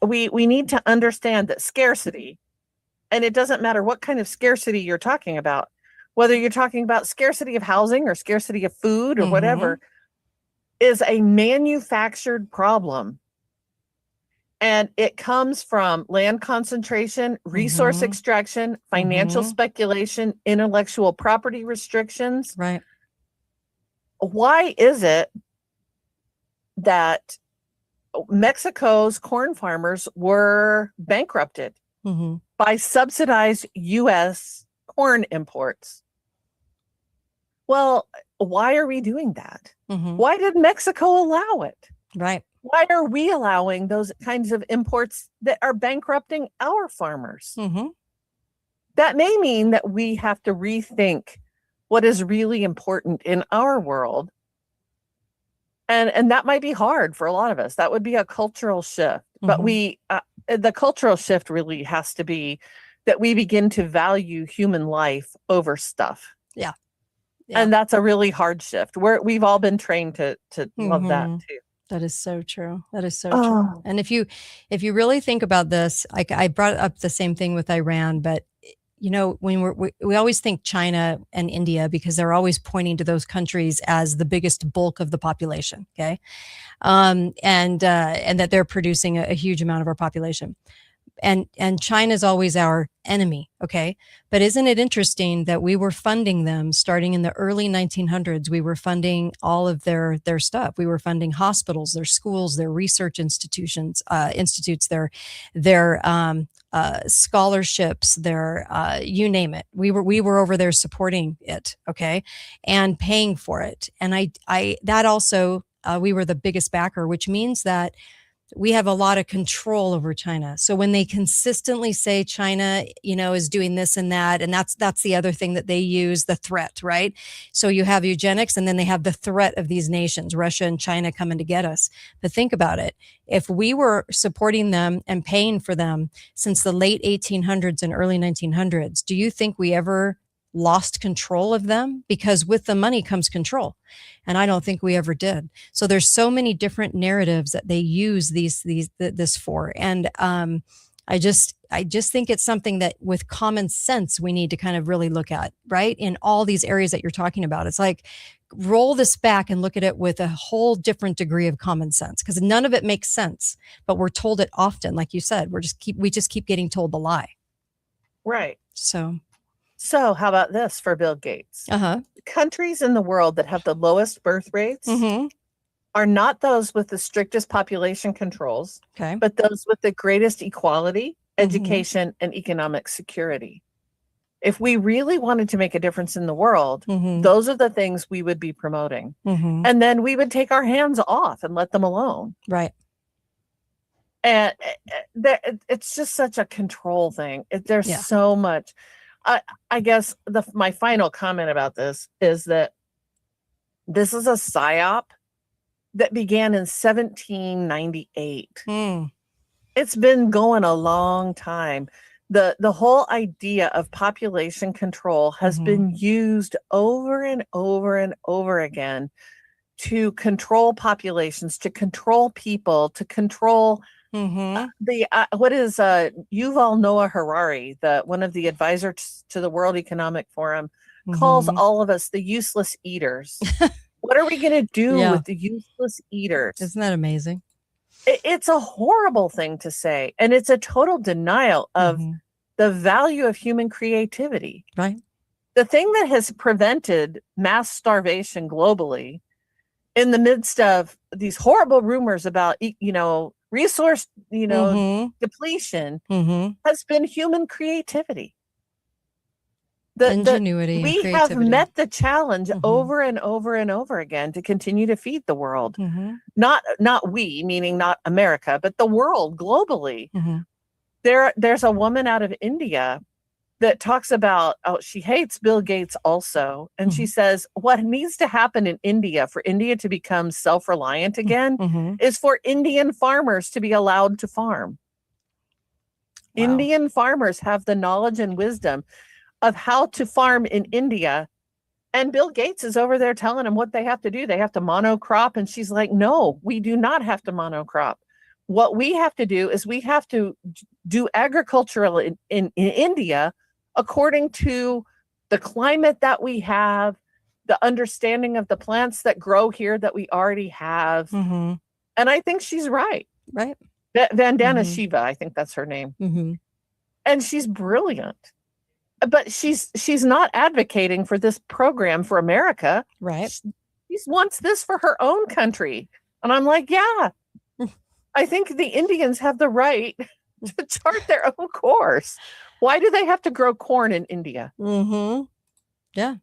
we need to understand that scarcity, and it doesn't matter what kind of scarcity you're talking about, whether you're talking about scarcity of housing or scarcity of food or Mhm. whatever, is a manufactured problem. And it comes from land concentration, resource Mhm. extraction, financial Mhm. speculation, intellectual property restrictions. Right. Why is it that Mexico's corn farmers were bankrupted Mm-hmm. by subsidized U.S. corn imports? Well, why are we doing that? Mhm. Why did Mexico allow it? Right. Why are we allowing those kinds of imports that are bankrupting our farmers? Hmm. That may mean that we have to rethink what is really important in our world. And that might be hard for a lot of us. That would be a cultural shift. But the cultural shift really has to be that we begin to value human life over stuff. Yeah. And that's a really hard shift. We've all been trained to love that too. That is so true. That is so Oh. true. And if you really think about this, I brought up the same thing with Iran, but you know, when we always think China and India because they're always pointing to those countries as the biggest bulk of the population. Okay. And that they're producing a huge amount of our population. And China's always our enemy, okay? But isn't it interesting that we were funding them starting in the early 1900s? We were funding all of their stuff. We were funding hospitals, their schools, their research institutes, their scholarships, their you name it. We were over there supporting it, okay, and paying for it. And I that also we were the biggest backer, which means that we have a lot of control over China. So when they consistently say China, you know, is doing this and that, and that's the other thing that they use, the threat, right? So you have eugenics and then they have the threat of these nations, Russia and China coming to get us. But think about it. If we were supporting them and paying for them since the late 1800s and early 1900s, do you think we ever lost control of them? Because with the money comes control. And I don't think we ever did. So there's so many different narratives that they use this for. And I just think it's something that with common sense, we need to kind of really look at, right? In all these areas that you're talking about. It's like, roll this back and look at it with a whole different degree of common sense, because none of it makes sense, but we're told it often. Like you said, we just keep getting told the lie. Right. So how about this for Bill Gates? Countries in the world that have the lowest birth rates are not those with the strictest population controls, okay, but those with the greatest equality, education, and economic security. If we really wanted to make a difference in the world, those are the things we would be promoting. And then we would take our hands off and let them alone. Right. And it's just such a control thing. There's so much. I guess my final comment about this is that this is a PSYOP that began in 1798. It's been going a long time. The whole idea of population control has been used over and over and over again to control populations, to control people, to control what is Yuval Noah Harari, one of the advisors to the World Economic Forum, calls all of us the useless eaters. What are we going to do with the useless eaters? Isn't that amazing? It's a horrible thing to say, and it's a total denial of the value of human creativity. Right. The thing that has prevented mass starvation globally in the midst of these horrible rumors about, resource, depletion has been human creativity. Ingenuity. We have met the challenge over and over and over again to continue to feed the world. Not we, meaning not America, but the world globally. There's a woman out of India that talks about, she hates Bill Gates also. And she says, what needs to happen in India for India to become self-reliant again is for Indian farmers to be allowed to farm. Wow. Indian farmers have the knowledge and wisdom of how to farm in India. And Bill Gates is over there telling them what they have to do. They have to monocrop. And she's like, no, we do not have to monocrop. What we have to do is we have to do agricultural in India according to the climate that we have, the understanding of the plants that grow here that we already have. And I think she's right. Right. Vandana Shiva, I think that's her name. And she's brilliant. But she's not advocating for this program for America. Right. She wants this for her own country. And I'm like, yeah, I think the Indians have the right to chart their own course. Why do they have to grow corn in India? Yeah.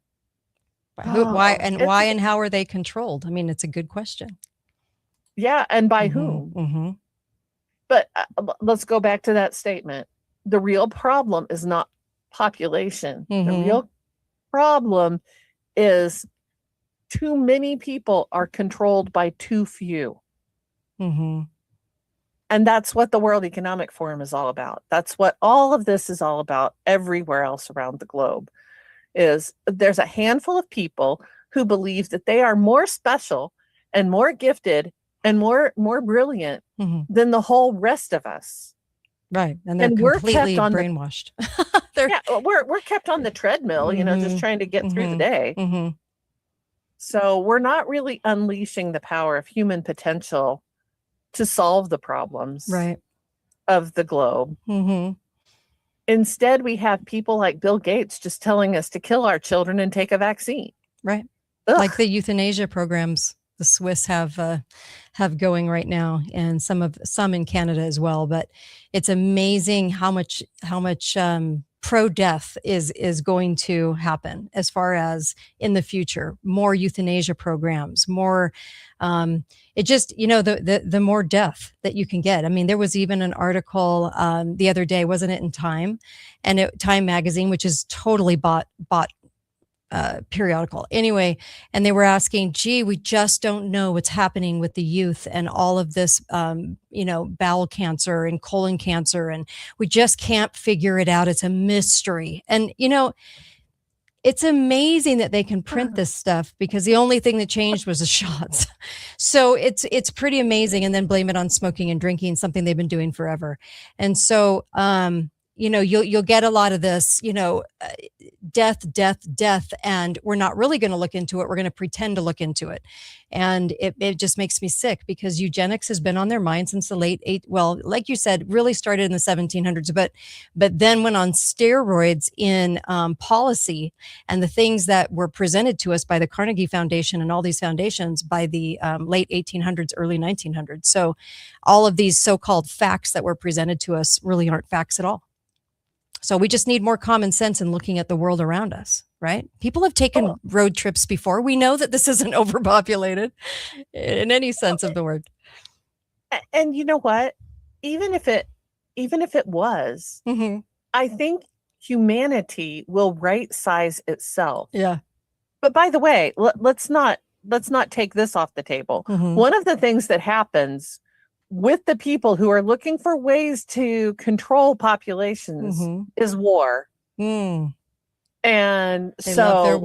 Why Oh, and it's- why and how are they controlled? I mean, it's a good question. Yeah, and by Mhm, whom? mhm. But let's go back to that statement. The real problem is not population. The Mhm. real problem is too many people are controlled by too few. Mhm. And that's what the World Economic Forum is all about. That's what all of this is all about everywhere else around the globe. Is there's a handful of people who believe that they are more special and more gifted and more brilliant Mhm. than the whole rest of us. Right. And they're And we're completely kept on the brainwashed. They're yeah, we're kept on the treadmill, you know, just Mhm, trying to get through the mhm, day. mhm. So we're not really unleashing the power of human potential to solve the problems Right. of the globe. Mhm. Instead, we have people like Bill Gates just telling us to kill our children and take a vaccine. Right. Ugh. Like the euthanasia programs the Swiss have going right now, and some in Canada as well. But it's amazing how much pro-death is going to happen as far as in the future. More euthanasia programs, more. It just, the more death that you can get. I mean, there was even an article the other day, wasn't it, in Time, Time magazine, which is totally bought periodical anyway, and they were asking, gee, we just don't know what's happening with the youth and all of this bowel cancer and colon cancer, and we just can't figure it out. It's a mystery. And it's amazing that they can print this stuff, because the only thing that changed was the shots. So it's pretty amazing. And then blame it on smoking and drinking, something they've been doing forever. And so you'll get a lot of this, death, and we're not really going to look into it. We're going to pretend to look into it. And it just makes me sick, because eugenics has been on their mind since the like you said, really started in the 1700s, but then went on steroids in policy, and the things that were presented to us by the Carnegie Foundation and all these foundations by the late 1800s, early 1900s. So all of these so-called facts that were presented to us really aren't facts at all. So we just need more common sense in looking at the world around us, right? People have taken road trips before. We know that this isn't overpopulated in any sense of the word. And you know what? Even if it was, Mm-hmm. I think humanity will right size itself. Yeah. But by the way, let's not take this off the table. Mhm. One of the things that happens with the people who are looking for ways to control populations Mhm. is war. Mm. And They love their so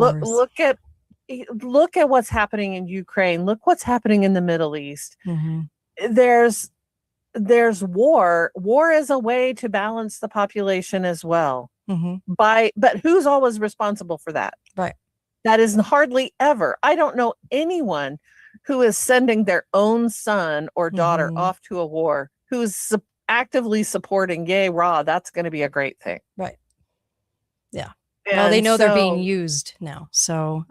look at what's happening in Ukraine. Look what's happening in the Middle East. Mhm. There's war. War is a way to balance the population as well. Mhm. But who's always responsible for that? Right. That is hardly ever. I don't know anyone who is sending their own son or daughter Mhm. off to a war who's actively supporting, yay, rah, that's going to be a great thing. Right. Yeah. Well, they And know they're being so- used now. So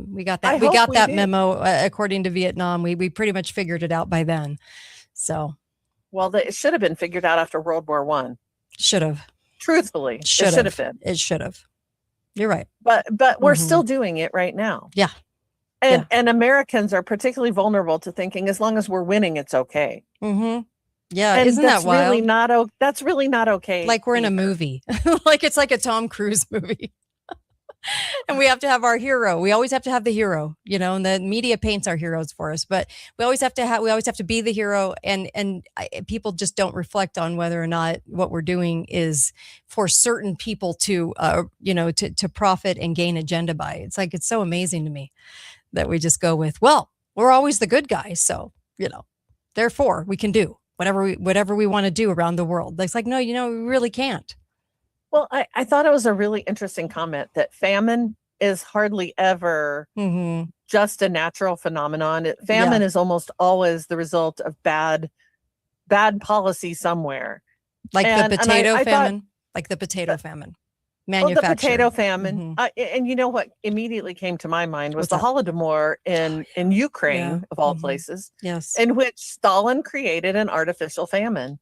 we got I that. We hope got we that do. memo according to Vietnam. We pretty much figured it out by then. So Well, it should have been figured out after World War I. should have. Truthfully, it Should should have been. It should have. You're right. But we're Mhm. still doing it right now. Yeah. And Americans are particularly vulnerable to thinking as long as we're winning, it's okay. Mm-hmm. Yeah. And Isn't that's that wild? really that's really not okay. Like we're in a either. movie. Like it's like a Tom Cruise movie. And we have to have our hero. We always have to have the hero, and the media paints our heroes for us, but we always have to be the hero. And people just don't reflect on whether or not what we're doing is for certain people to profit and gain agenda by. It's like, it's so amazing to me that we just go with, well, we're always the good guys. So, therefore we can do whatever we want to do around the world. It's like, no, we really can't. Well, I thought it was a really interesting comment that famine is hardly ever Mm-hmm. just a natural phenomenon. Famine is almost always the result of bad policy somewhere. Like And the potato I thought- famine, like the potato famine. Well, the Manufacturing. potato famine, Mhm. and you know what immediately came to my mind was What's the that? Holodomor in Ukraine, Yeah. of all Mhm. places, Yes. in which Stalin created an artificial famine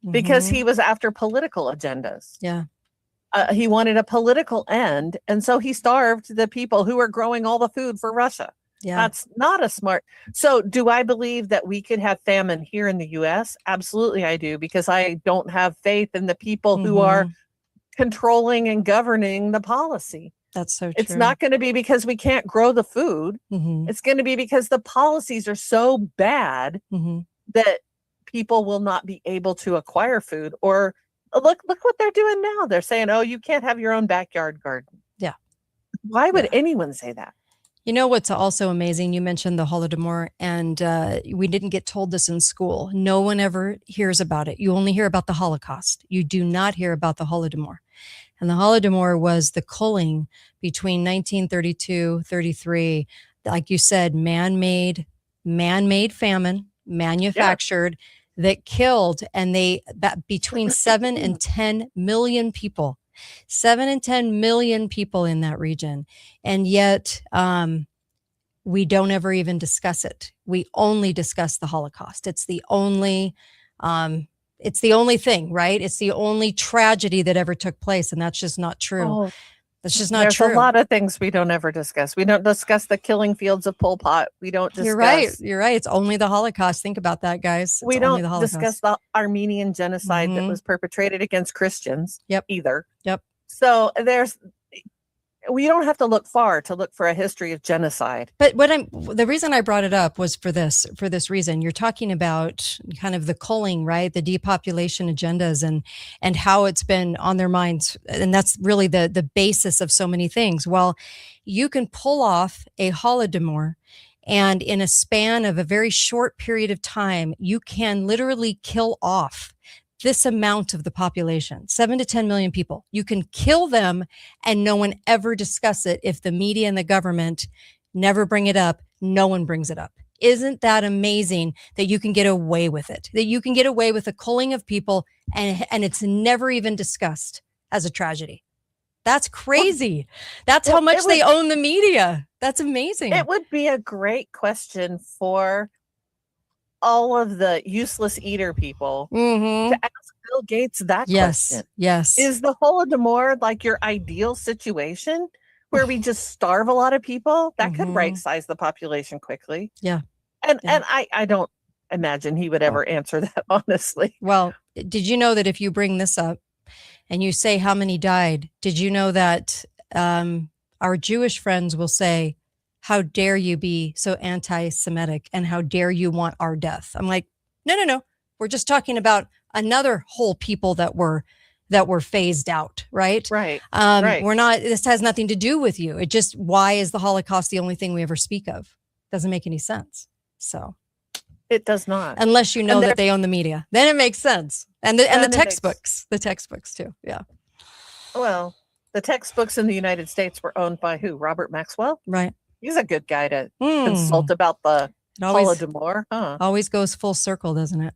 because Mhm. he was after political agendas. Yeah. He wanted a political end. And so he starved the people who were growing all the food for Russia. Yeah. That's not a smart. So do I believe that we could have famine here in the US? Absolutely, I do, because I don't have faith in the people who are controlling and governing the policy. That's so true. It's not going to be because we can't grow the food. It's going to be because the policies are so bad that people will not be able to acquire food. Or look what they're doing now. They're saying, oh, you can't have your own backyard garden. Yeah. Why would anyone say that? You know what's also amazing? You mentioned the Holodomor, and we didn't get told this in school. No one ever hears about it. You only hear about the Holocaust. You do not hear about the Holodomor. And the Holodomor was the culling between 1932, 33, like you said, man-made famine, manufactured, that killed, and between 7 and 10 million people. 7 and 10 million people in that region. And yet we don't ever even discuss it. We only discuss the Holocaust. It's the only thing, right? It's the only tragedy that ever took place. And that's just not true. Oh, that's just not there's true. a lot of things we don't ever discuss. We don't discuss the killing fields of Pol Pot. We don't discuss. You're right. You're right. It's only the Holocaust. Think about that, guys. We It's only don't the Holocaust. discuss the Armenian genocide that was perpetrated against Christians either. Yep. So we don't have to look far to look for a history of genocide. But the reason I brought it up was for this reason. You're talking about kind of the culling, right? The depopulation agendas and how it's been on their minds. And that's really the basis of so many things. Well, you can pull off a Holodomor, and in a span of a very short period of time, you can literally kill off this amount of the population, 7 to 10 million people. You can kill them and no one ever discuss it. If the media and the government never bring it up, no one brings it up. Isn't that amazing that you can get away with it? That you can get away with the culling of people and it's never even discussed as a tragedy. That's crazy. That's how much they own the media. That's amazing. It would be a great question for all of the useless eater people to ask Bill Gates that question. Yes. Is the Holodomor like your ideal situation where we just starve a lot of people? That could right size the population quickly. Yeah. And I don't imagine he would ever answer that, honestly. Well, did you know that if you bring this up and you say how many died, did you know that our Jewish friends will say, how dare you be so anti-Semitic and how dare you want our death? I'm like, no. We're just talking about another whole people that were phased out, right? Right. We're not, this has nothing to do with you. It just, why is the Holocaust the only thing we ever speak of? Doesn't make any sense. So it does not. Unless you know that they own the media, then it makes sense. And the textbooks, the textbooks too. Yeah. Well, the textbooks in the United States were owned by who? Robert Maxwell? Right. He's a good guy to consult about the Holodomor. Always goes full circle, doesn't it?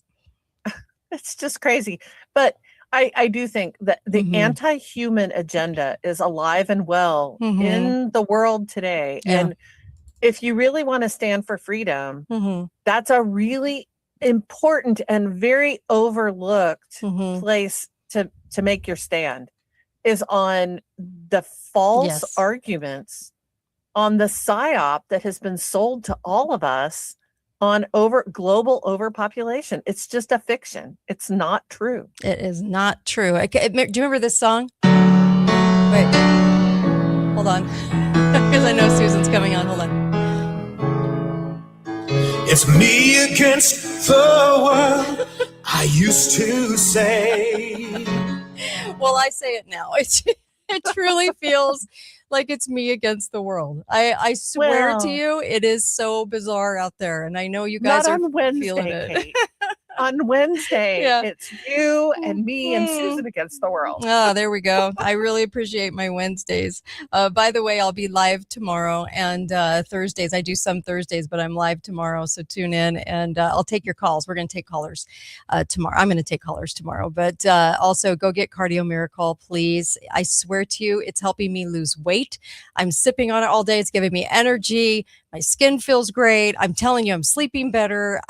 It's just crazy. But I do think that the anti-human agenda is alive and well in the world today. Yeah. And if you really want to stand for freedom, that's a really important and very overlooked place to make your stand, is on the false arguments, on the psyop that has been sold to all of us on global overpopulation. It's just a fiction. It's not true. It is not true. Do you remember this song? Wait, hold on. Because I know Susan's coming on. Hold on. It's me against the world, I used to say. Well, I say it now. It truly feels like it's me against the world. I swear to you, it is so bizarre out there. And I know you guys are feeling it. Kate. On Wednesday, it's you and me and Susan against the world. Oh, there we go. I really appreciate my Wednesdays. By the way, I'll be live tomorrow and Thursdays. I do some Thursdays, but I'm live tomorrow. So tune in and I'll take your calls. We're going to take callers tomorrow. I'm going to take callers tomorrow, but also go get Cardio Miracle, please. I swear to you, it's helping me lose weight. I'm sipping on it all day. It's giving me energy. My skin feels great. I'm telling you, I'm sleeping better.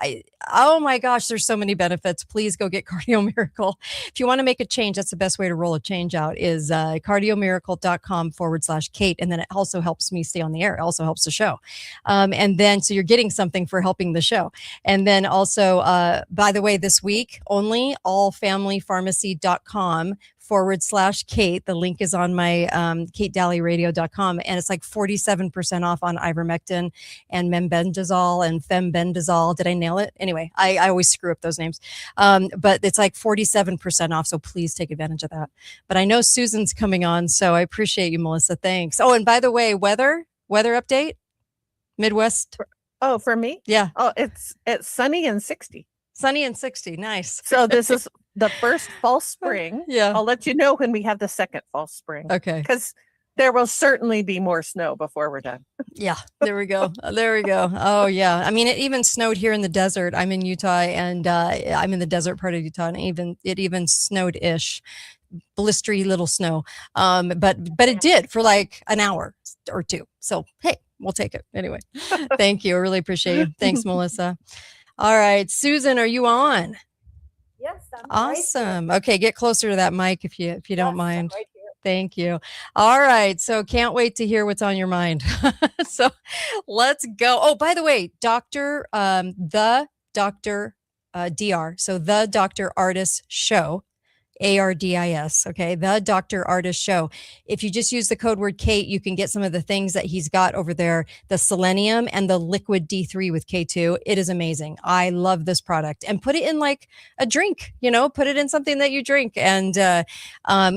Oh my gosh, there's so many benefits. Please go get Cardio Miracle. If you want to make a change, that's the best way to roll a change out is cardiomiracle.com/Kate. And then it also helps me stay on the air. It also helps the show. And then, so you're getting something for helping the show. And then also, by the way, this week only, allfamilypharmacy.com/Kate. The link is on my KateDalleyRadio.com, and it's like 47% off on ivermectin and membendazole and fembendazole. Did I nail it? Anyway, I always screw up those names, but it's like 47% off. So please take advantage of that. But I know Susan's coming on, so I appreciate you, Melissa. Thanks. Oh, and by the way, weather update, Midwest. Oh, for me? Yeah. Oh, it's sunny and 60. Sunny and 60. Nice. So this is the first false spring. Yeah. I'll let you know when we have the second false spring. Okay. Because there will certainly be more snow before we're done. Yeah, there we go. There we go. Oh, yeah. I mean, it even snowed here in the desert. I'm in Utah, and I'm in the desert part of Utah, and it even snowed-ish, blistery little snow. But it did for like an hour or two. So, hey, we'll take it. Anyway, thank you. I really appreciate you. Thanks, Melissa. All right. Susan, are you on? Yes. I'm Awesome. Okay, get closer to that mic if you don't mind. Right here. Thank you. All right. So can't wait to hear what's on your mind. So let's go. Oh, by the way, Dr. DR. So the Dr. Ardis Show, ARDIS. Okay. The Dr. Ardis Show. If you just use the code word Kate, you can get some of the things that he's got over there, the selenium and the liquid D3 with K2. It is amazing. I love this product. And put it in like a drink, put it in something that you drink, and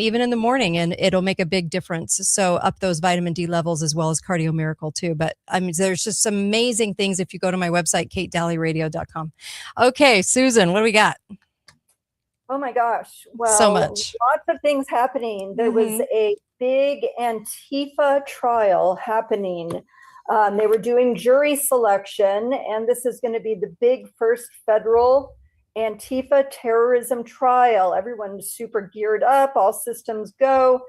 even in the morning, and it'll make a big difference. So up those vitamin D levels as well as Cardio Miracle too. But I mean, there's just some amazing things if you go to my website, KateDalleyRadio.com. Okay, Susan, what do we got? Oh my gosh. Well, So much. Lots of things happening. There was a big Antifa trial happening. They were doing jury selection, and this is going to be the big first federal Antifa terrorism trial. Everyone's super geared up, all systems go.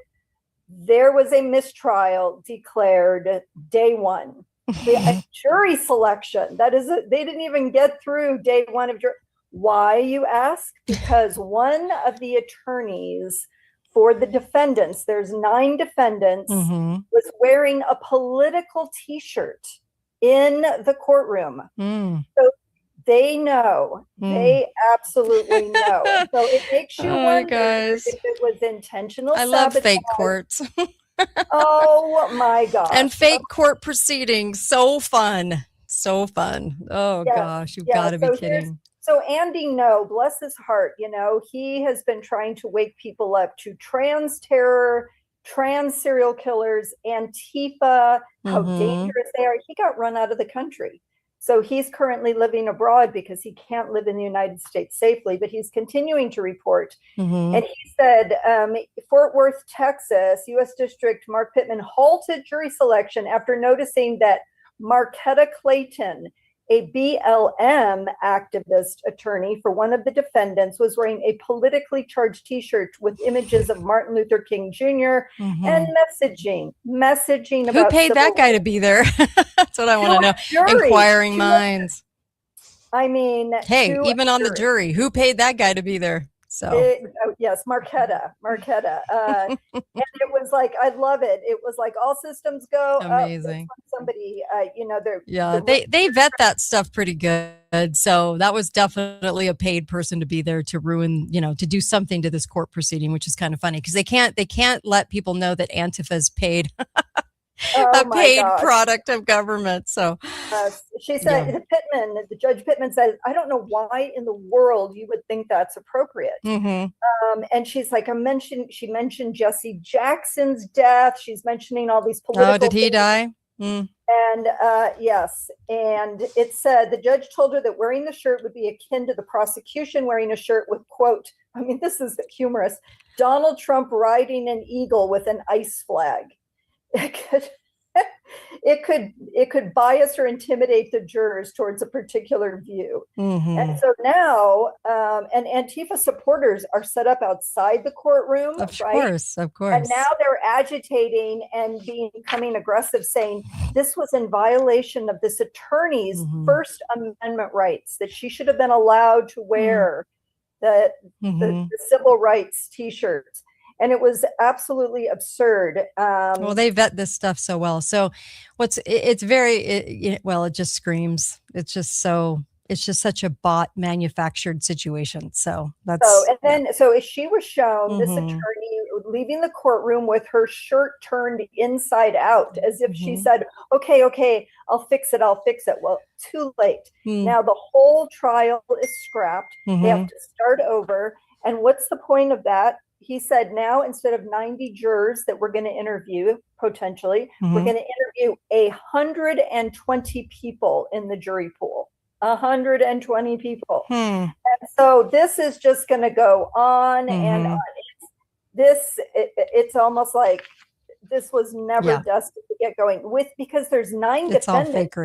There was a mistrial declared day one. The jury selection, that is, they didn't even get through day one of jury. Why, you ask? Because one of the attorneys for the defendants, there's 9 defendants, was wearing a political t-shirt in the courtroom. So they know. They absolutely know. So it makes you wonder if it was intentional I love sabotage. fake courts. Oh my gosh. And fake court proceedings. So fun. So fun. Oh Yes, gosh, you've yes. got to be So kidding. So Andy Ngo, bless his heart, he has been trying to wake people up to trans terror, trans serial killers, Antifa, how dangerous they are. He got run out of the country. So he's currently living abroad because he can't live in the United States safely, but he's continuing to report. And he said, Fort Worth, Texas, U.S. District Mark Pittman halted jury selection after noticing that Marquetta Clayton, a BLM activist attorney for one of the defendants, was wearing a politically charged t-shirt with images of Martin Luther King Jr. and messaging about Who paid that guy to be there? That's what I want to know. Inquiring minds. I mean, hey, even on the jury, who paid that guy to be there? So yes, Marquetta. And it was like, I love it. It was like all systems go. Amazing. Somebody, they vet that stuff pretty good. So that was definitely a paid person to be there to ruin, to do something to this court proceeding, which is kind of funny because they can't let people know that Antifa is paid. A paid product of government. So she said, Judge Pittman says, I don't know why in the world you would think that's appropriate. And she's like, she mentioned Jesse Jackson's death. She's mentioning all these political. Oh, did he die? And yes. And it said the judge told her that wearing the shirt would be akin to the prosecution wearing a shirt with, quote, I mean, this is humorous, Donald Trump riding an eagle with an ICE flag. it could bias or intimidate the jurors towards a particular view. And so now, and Antifa supporters are set up outside the courtroom, Of right? course, of course. And now they're agitating and becoming aggressive, saying this was in violation of this attorney's First Amendment rights, that she should have been allowed to wear the civil rights T-shirts. And it was absolutely absurd. Well, they vet this stuff so well. So it's very, well, it just screams. It's just such a bot manufactured situation. So that's. So she was shown this attorney leaving the courtroom with her shirt turned inside out, as if she said, okay, I'll fix it. Well, too late. Now the whole trial is scrapped. They have to start over. And what's the point of that? He said, now instead of 90 jurors that we're going to interview, potentially, we're going to interview 120 people in the jury pool. 120 people. And so this is just going to go on and on. It's almost like this was never destined to get going because there's 9 defendants.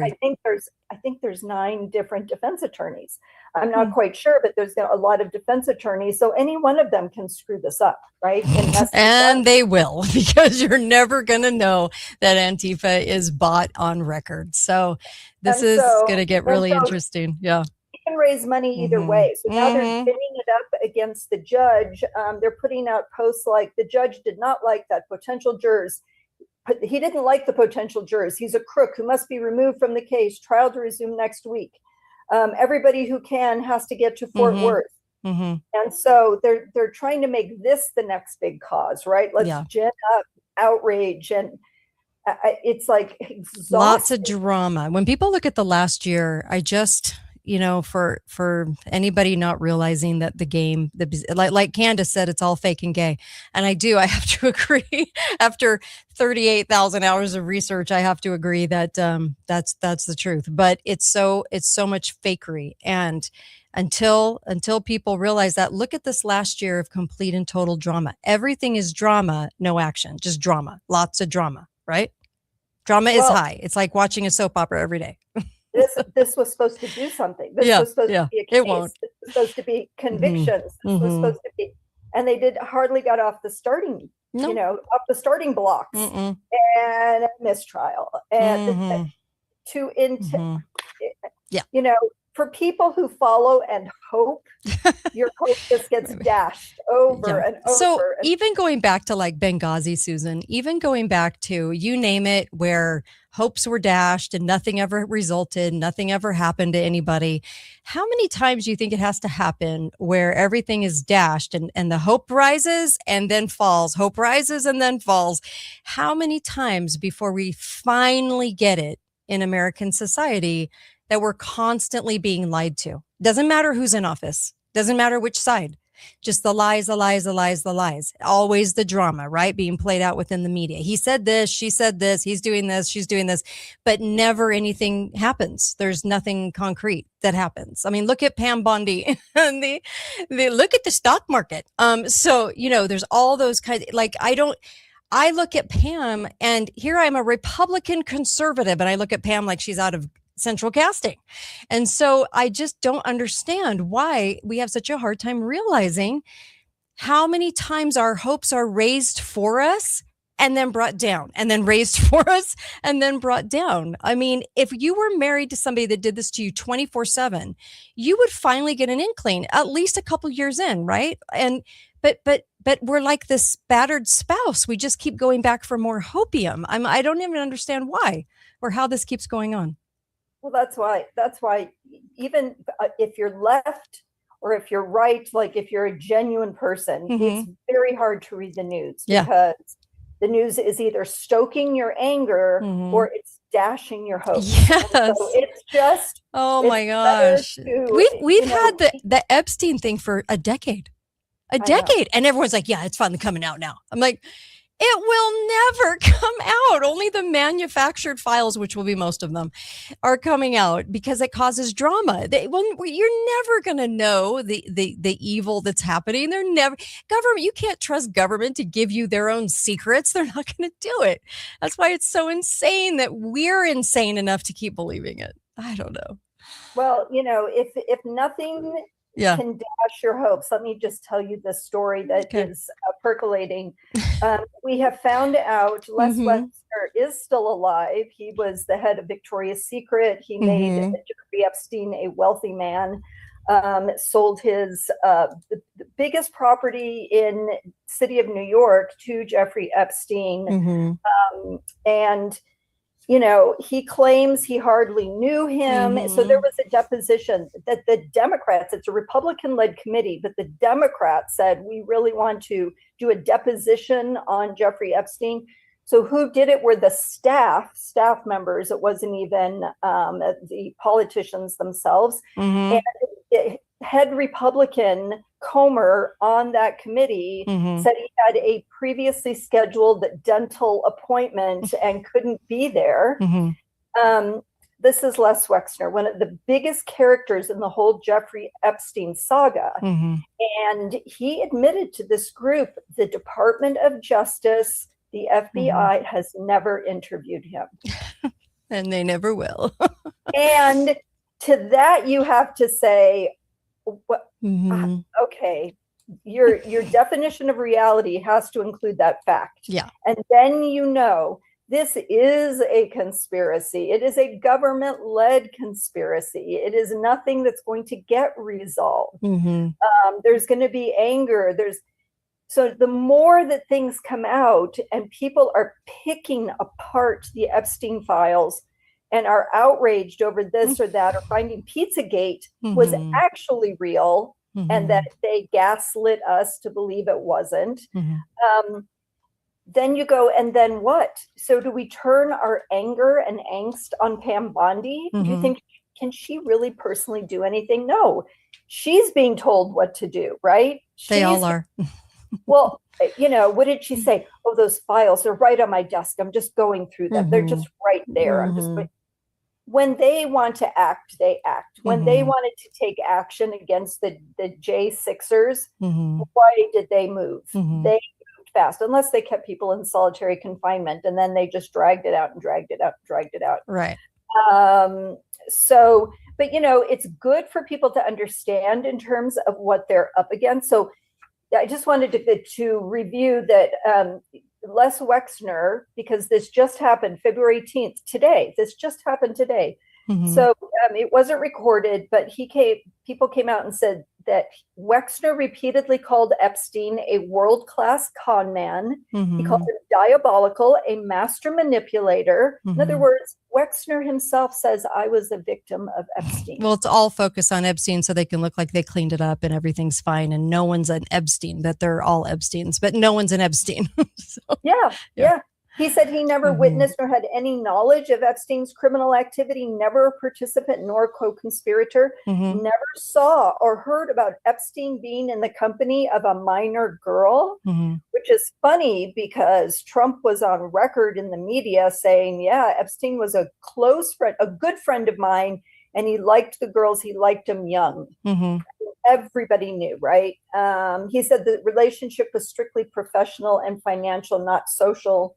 I think there's 9 different defense attorneys. I'm not quite sure, but there's a lot of defense attorneys. So any one of them can screw this up, right? And they will, because you're never going to know that Antifa is bought on record. So this is going to get really interesting. Yeah. You can raise money either way. So now they're spinning it up against the judge. They're putting out posts like, the judge did not like that potential jurors. He didn't like the potential jurors. He's a crook who must be removed from the case. Trial to resume next week. Everybody who can has to get to Fort Worth. And so they're trying to make this the next big cause, right? Let's gin up outrage, and it's like exhausting. Lots of drama. When people look at the last year, I just, for anybody not realizing that the game, like Candace said, it's all fake and gay. And I have to agree. After 38,000 hours of research, I have to agree that that's the truth. But it's so much fakery. And until people realize that, look at this last year of complete and total drama. Everything is drama, no action, just drama, lots of drama, right? Drama is high. It's like watching a soap opera every day. This was supposed to do something. This was supposed to be a case. It won't. This was supposed to be convictions. This was supposed to be, and they hardly got off the starting, off the starting blocks, and a mistrial, and for people who follow and hope, your hope just gets dashed over and over. So even going back to like Benghazi, Susan, even going back to, you name it, where hopes were dashed and nothing ever resulted, nothing ever happened to anybody. How many times do you think it has to happen where everything is dashed and the hope rises and then falls, hope rises and then falls? How many times before we finally get it in American society that we're constantly being lied to? Doesn't matter who's in office. Doesn't matter which side. Just the lies, the lies, the lies, the lies. Always the drama, right? Being played out within the media. He said this, she said this, he's doing this, she's doing this, but never anything happens. There's nothing concrete that happens. I mean, look at Pam Bondi and the look at the stock market. So, there's all those kinds, I look at Pam, and here I'm a Republican conservative, and I look at Pam like she's out of central casting. And so I just don't understand why we have such a hard time realizing how many times our hopes are raised for us and then brought down, and then raised for us and then brought down. I mean, if you were married to somebody that did this to you 24/7, you would finally get an inkling at least a couple years in, right? And but we're like this battered spouse. We just keep going back for more hopium. I don't even understand why or how this keeps going on. Well, that's why even if you're left or if you're right, like if you're a genuine person, it's very hard to read the news because the news is either stoking your anger or it's dashing your hope. Yes. So it's just, my gosh. We've had the Epstein thing for a decade. And everyone's like, yeah, it's finally coming out now. I'm like, It will never come out. Only the manufactured files, which will be most of them, are coming out because it causes drama. You're never going to know the evil that's happening. They're never government. You can't trust government to give you their own secrets. They're not going to do it. That's why it's so insane that we're insane enough to keep believing it. I don't know. Well, if nothing can dash your hopes, let me just tell you the story that is percolating. We have found out Les Wexner is still alive. He was the head of Victoria's Secret. He made Jeffrey Epstein a wealthy man. Sold his the biggest property in city of New York to Jeffrey Epstein. And he claims he hardly knew him. So there was a deposition that the Democrats, it's a Republican-led committee, but the Democrats said, we really want to do a deposition on Jeffrey Epstein. So who did it were the staff members. It wasn't even the politicians themselves. And head Republican Comer on that committee said he had a previously scheduled dental appointment and couldn't be there. This is Les Wexner, one of the biggest characters in the whole Jeffrey Epstein saga. And he admitted to this group, the Department of Justice, the FBI has never interviewed him. And they never will. And to that, you have to say, okay, your definition of reality has to include that fact. Yeah. And then this is a conspiracy. It is a government-led conspiracy. It is nothing that's going to get resolved. There's going to be anger. So the more that things come out and people are picking apart the Epstein files and are outraged over this or that, or finding Pizzagate was actually real and that they gaslit us to believe it wasn't, then you go, and then what? So do we turn our anger and angst on Pam Bondi? Do you think, can she really personally do anything? No, she's being told what to do, right? They all are. Well, what did she say? Oh, those files are right on my desk. I'm just going through them. They're just right there. I'm just. When they want to act, they act. When they wanted to take action against the J6ers, why did they move? They moved fast, unless they kept people in solitary confinement, and then they just dragged it out and dragged it out and dragged it out. Right. So, but it's good for people to understand in terms of what they're up against. So I just wanted to review that Les Wexner, because this just happened February 18th, today. This just happened today. So it wasn't recorded, but people came out and said that Wexner repeatedly called Epstein a world-class con man. He called him diabolical, a master manipulator. In other words, Wexner himself says, I was a victim of Epstein. Well, it's all focused on Epstein so they can look like they cleaned it up and everything's fine and no one's an Epstein, that they're all Epsteins, but no one's an Epstein. So, yeah. He said he never witnessed or had any knowledge of Epstein's criminal activity, never a participant nor co-conspirator, never saw or heard about Epstein being in the company of a minor girl, which is funny because Trump was on record in the media saying, yeah, Epstein was a close friend, a good friend of mine, and he liked the girls, he liked them young. Everybody knew, right? He said the relationship was strictly professional and financial, not social.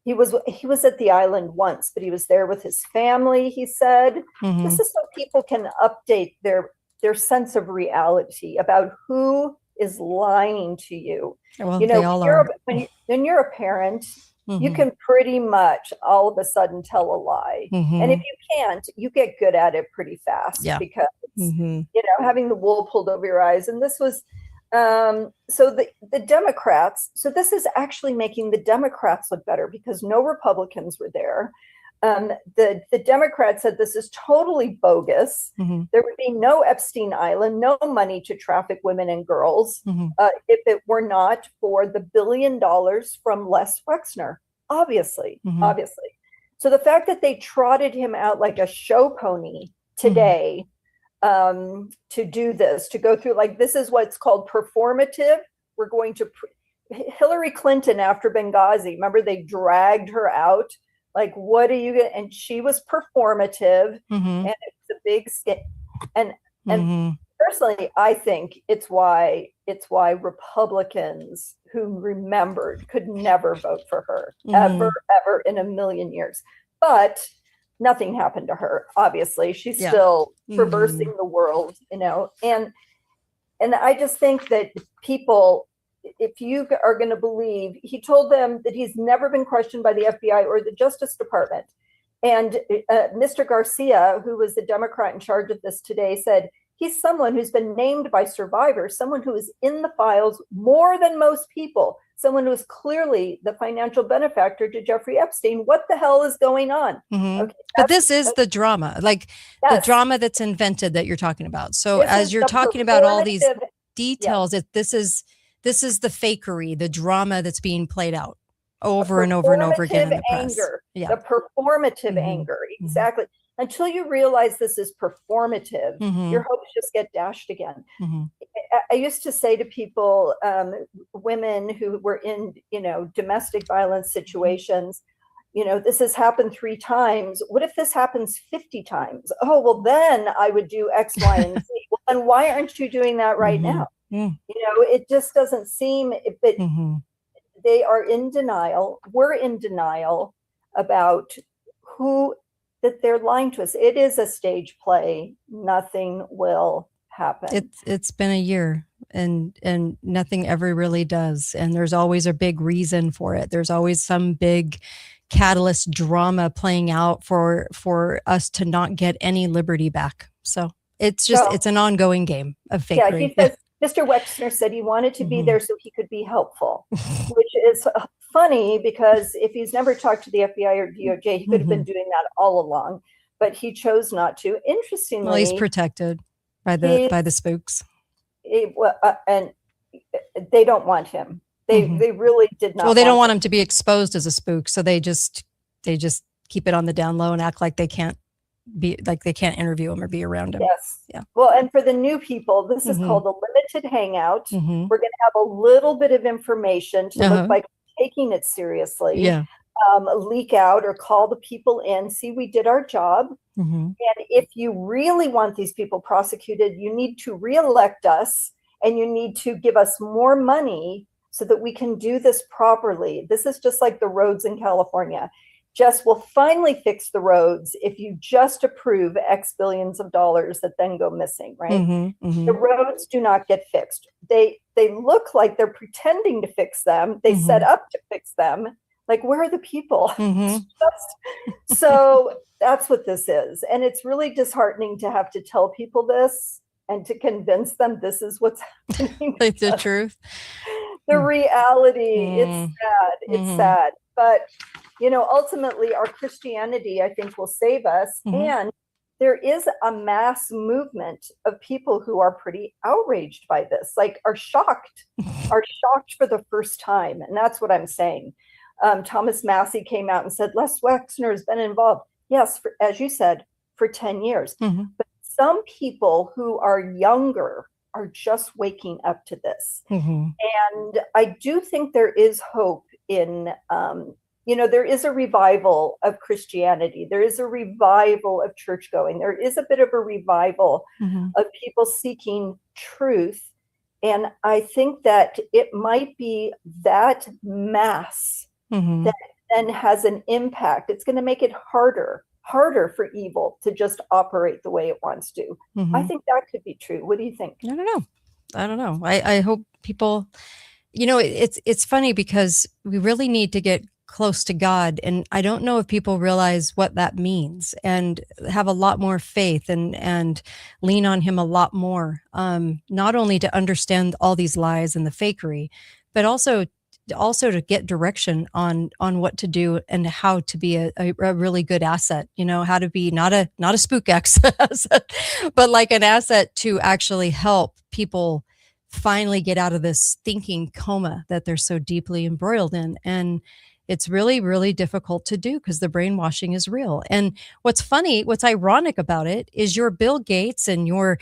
He was at the island once, but he was there with his family, he said. This is so people can update their sense of reality about who is lying to you. Well, they all are. When you're a parent, you can pretty much all of a sudden tell a lie. And if you can't, you get good at it pretty fast because, having the wool pulled over your eyes. And this was, so the Democrats, so this is actually making the Democrats look better because no Republicans were there. The Democrats said this is totally bogus. There would be no Epstein Island, no money to traffic women and girls if it were not for the $1 billion from Les Wexner, obviously. So the fact that they trotted him out like a show pony today to do this, to go through, like, this is what's called performative. We're going to, Hillary Clinton after Benghazi, remember they dragged her out? Like, what are you going to, and she was performative Mhm. and it was a big skit. And Mhm. personally, I think it's why Republicans who remembered could never vote for her ever in a million years. But nothing happened to her. Obviously, she's Yeah. still traversing the world, you know. And I just think that people, if you are going to believe, he told them that he's never been questioned by the FBI or the Justice Department. And Mr. Garcia, who was the Democrat in charge of this today, said he's someone who's been named by survivors, someone who is in the files more than most people, someone who is clearly the financial benefactor to Jeffrey Epstein. What the hell is going on? Mhm. Okay, But this is the drama, like the yes, drama that's invented that you're talking about. So this as is you're the talking about all these performative- details, this is the fakery, the drama that's being played out over and over and over again in the press. anger, Yeah. the performative Mhm. anger, exactly. Until you realize this is performative, Mhm. your hopes just get dashed again. Mhm. I used to say to people, women who were in, you know, domestic violence situations, you know, this has happened 3 times. What if this happens 50 times? Oh, well, then I would do X, Y, and Z. Well, then why aren't you doing that right now? Mm. You know, it just doesn't seem, but Mhm. they are in denial. We're in denial about that they're lying to us. It is a stage play. Nothing will happen. It's been a year and nothing ever really does. And there's always a big reason for it. There's always some big catalyst drama playing out for us to not get any liberty back. So it's just, So- it's an ongoing game of Yeah, fakery. he says, Mr. Wexner said he wanted to be Mhm. there so he could be helpful, which is funny because if he's never talked to the FBI or DOJ, he could have been doing that all along, but he chose not to. Interestingly, Well, he's protected by the spooks. and they don't want him. They really did not. Well, they don't want him. him to be exposed as a spook, so they just keep it on the down low and act like they can't interview him or be around him. Yes. Yeah. Well, and for the new people, this is Mhm. called a limited hangout. Mhm. We're going to have a little bit of information to Uh-huh. look like taking it seriously. Yeah. Leak out or call the people in. See, we did our job. Mhm. And if you really want these people prosecuted, you need to reelect us and you need to give us more money so that we can do this properly. This is just like the roads in California. Just will finally fix the roads if you just approve X billions of dollars that then go missing, right? Mhm. Mhm. The roads do not get fixed. They look like they're pretending to fix them. They set up to fix them. Like, where are the people? Mhm. So that's what this is. And it's really disheartening to have to tell people this and to convince them this is what's happening. Like the truth. The reality, it's Mm. sad. It's Mhm. sad. But, you know, ultimately our Christianity, I think, will save us. Mhm. And there is a mass movement of people who are pretty outraged by this, like are shocked for the first time. And that's what I'm saying. Thomas Massey came out and said, Les Wexner has been involved. Yes, as you said, for 10 years. Mhm. But some people who are younger are just waking up to this. Mhm. And I do think there is hope in, you know, there is a revival of Christianity. There is a revival of church going. There is a bit of a revival Mhm. of people seeking truth. And I think that it might be that mass Mhm. that then has an impact. It's going to make it harder for evil to just operate the way it wants to. I Mhm. think that could be true. What do you think? I don't know. I hope people, you know, it's funny because we really need to get close to God. And I don't know if people realize what that means and have a lot more faith and lean on him a lot more. Not only to understand all these lies and the fakery, but also to get direction on what to do and how to be a really good asset, you know, how to be not a spook asset, but like an asset to actually help people finally get out of this thinking coma that they're so deeply embroiled in. And It's really, really difficult to do because the brainwashing is real. And what's funny, what's ironic about it is your Bill Gates and your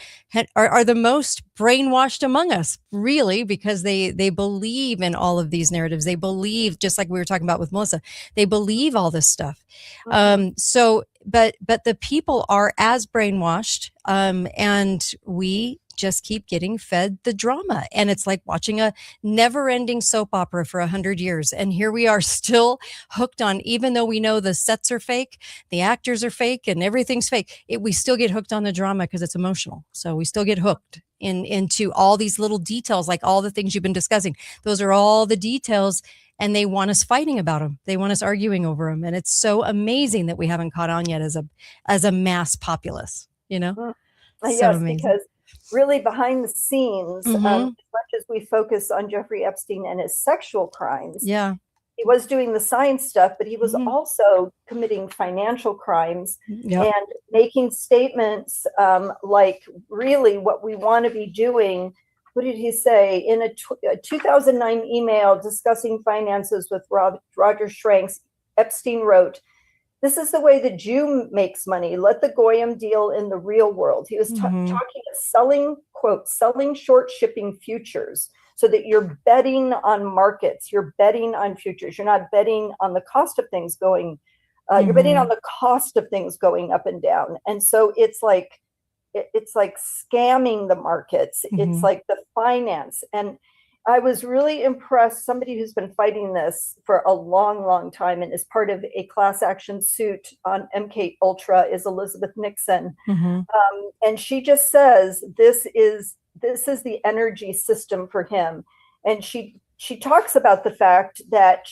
are the most brainwashed among us, really, because they believe in all of these narratives. They believe, just like we were talking about with Melissa, they believe all this stuff. But the people are as brainwashed, and we just keep getting fed the drama. And it's like watching a never-ending soap opera for 100 years. And here we are still hooked on, even though we know the sets are fake, the actors are fake, and everything's fake, we still get hooked on the drama because it's emotional. So we still get hooked into all these little details, like all the things you've been discussing. Those are all the details, and they want us fighting about them. They want us arguing over them. And it's so amazing that we haven't caught on yet as a mass populace, you know? So yes, amazing. Because really behind the scenes, as much as we focus on Jeffrey Epstein and his sexual crimes, Yeah. he was doing the science stuff, but he was also committing financial crimes and making statements like, really what we want to be doing. What did he say? In a 2009 email discussing finances with Roger Schranks, Epstein wrote, "This is the way the Jew makes money. Let the Goyim deal in the real world." He was talking about selling, quote, selling short shipping futures so that you're betting on markets. You're betting on futures. You're not betting on the cost of things going, you're betting on the cost of things going up and down. And so it's like scamming the markets. It's like the finance. And I was really impressed. Somebody who's been fighting this for a long, long time and is part of a class action suit on MK Ultra is Elizabeth Nixon. And she just says, this is the energy system for him. And she talks about the fact that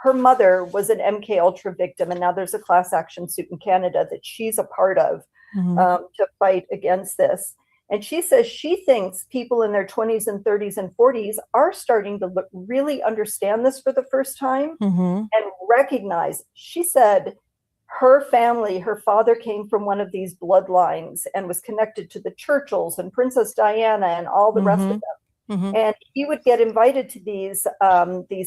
her mother was an MK Ultra victim. And now there's a class action suit in Canada that she's a part of to fight against this. And she says she thinks people in their 20s and 30s and 40s are starting to really understand this for the first time and recognize. She said her family, her father came from one of these bloodlines and was connected to the Churchills and Princess Diana and all the rest of them. And he would get invited to these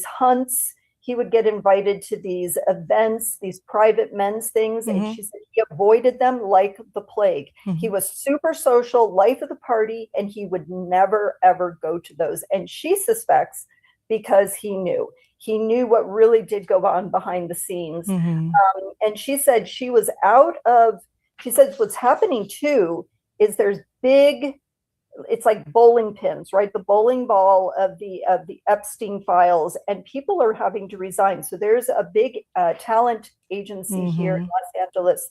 hunts. He would get invited to these events, these private men's things. And she said he avoided them like the plague. He was super social, life of the party, and he would never, ever go to those. And she suspects because he knew what really did go on behind the scenes. And she said she says what's happening too is there's big, it's like bowling pins, right? The bowling ball of the Epstein files, and people are having to resign. So there's a big talent agency here in Los Angeles,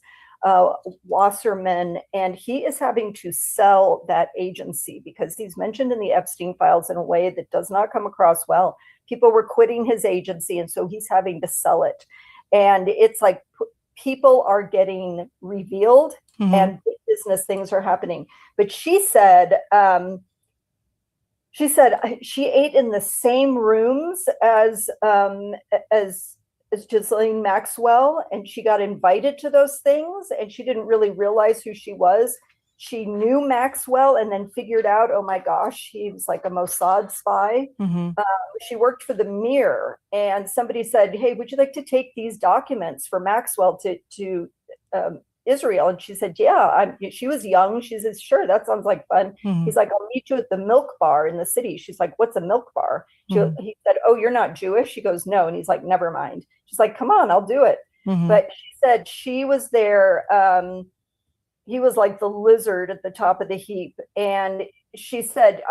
Wasserman, and he is having to sell that agency because he's mentioned in the Epstein files in a way that does not come across well. People were quitting his agency, and so he's having to sell it. And it's like people are getting revealed and big business things are happening. But she said she ate in the same rooms as Ghislaine Maxwell, and she got invited to those things, and she didn't really realize who she was. She knew Maxwell and then figured out, oh my gosh, he was like a Mossad spy. She worked for the Mirror, and somebody said, hey, would you like to take these documents for Maxwell to Israel? And she said, yeah. She was young. She says, sure, that sounds like fun. He's like, I'll meet you at the milk bar in the city. She's like, what's a milk bar? He said, oh, you're not Jewish? She goes, no. And he's like, never mind. She's like, come on, I'll do it. But she said she was there. He was like the lizard at the top of the heap. And she said,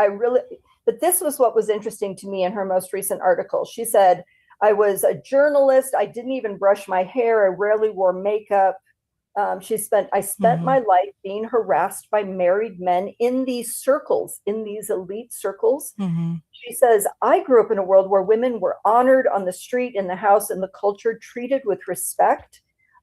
but this was what was interesting to me in her most recent article. She said, I was a journalist. I didn't even brush my hair. I rarely wore makeup. I spent my life being harassed by married men in these circles, in these elite circles. She says, I grew up in a world where women were honored on the street, in the house, in the culture, treated with respect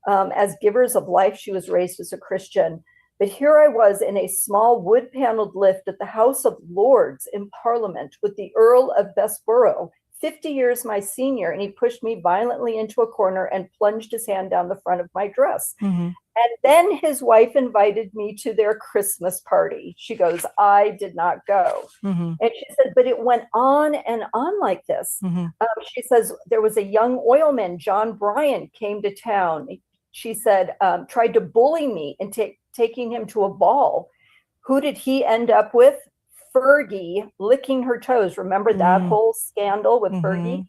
as givers of life. She was raised as a Christian. But here I was in a small wood-paneled lift at the House of Lords in Parliament with the Earl of Bessborough, 50 years my senior, and he pushed me violently into a corner and plunged his hand down the front of my dress. Mhm. And then his wife invited me to their Christmas party. She goes, I did not go. Mhm. And she said, but it went on and on like this. Mhm. She says, there was a young oilman, John Bryant, came to town. She said, tried to bully me and taking him to a ball. Who did he end up with? Fergie licking her toes. Remember that whole scandal with Fergie?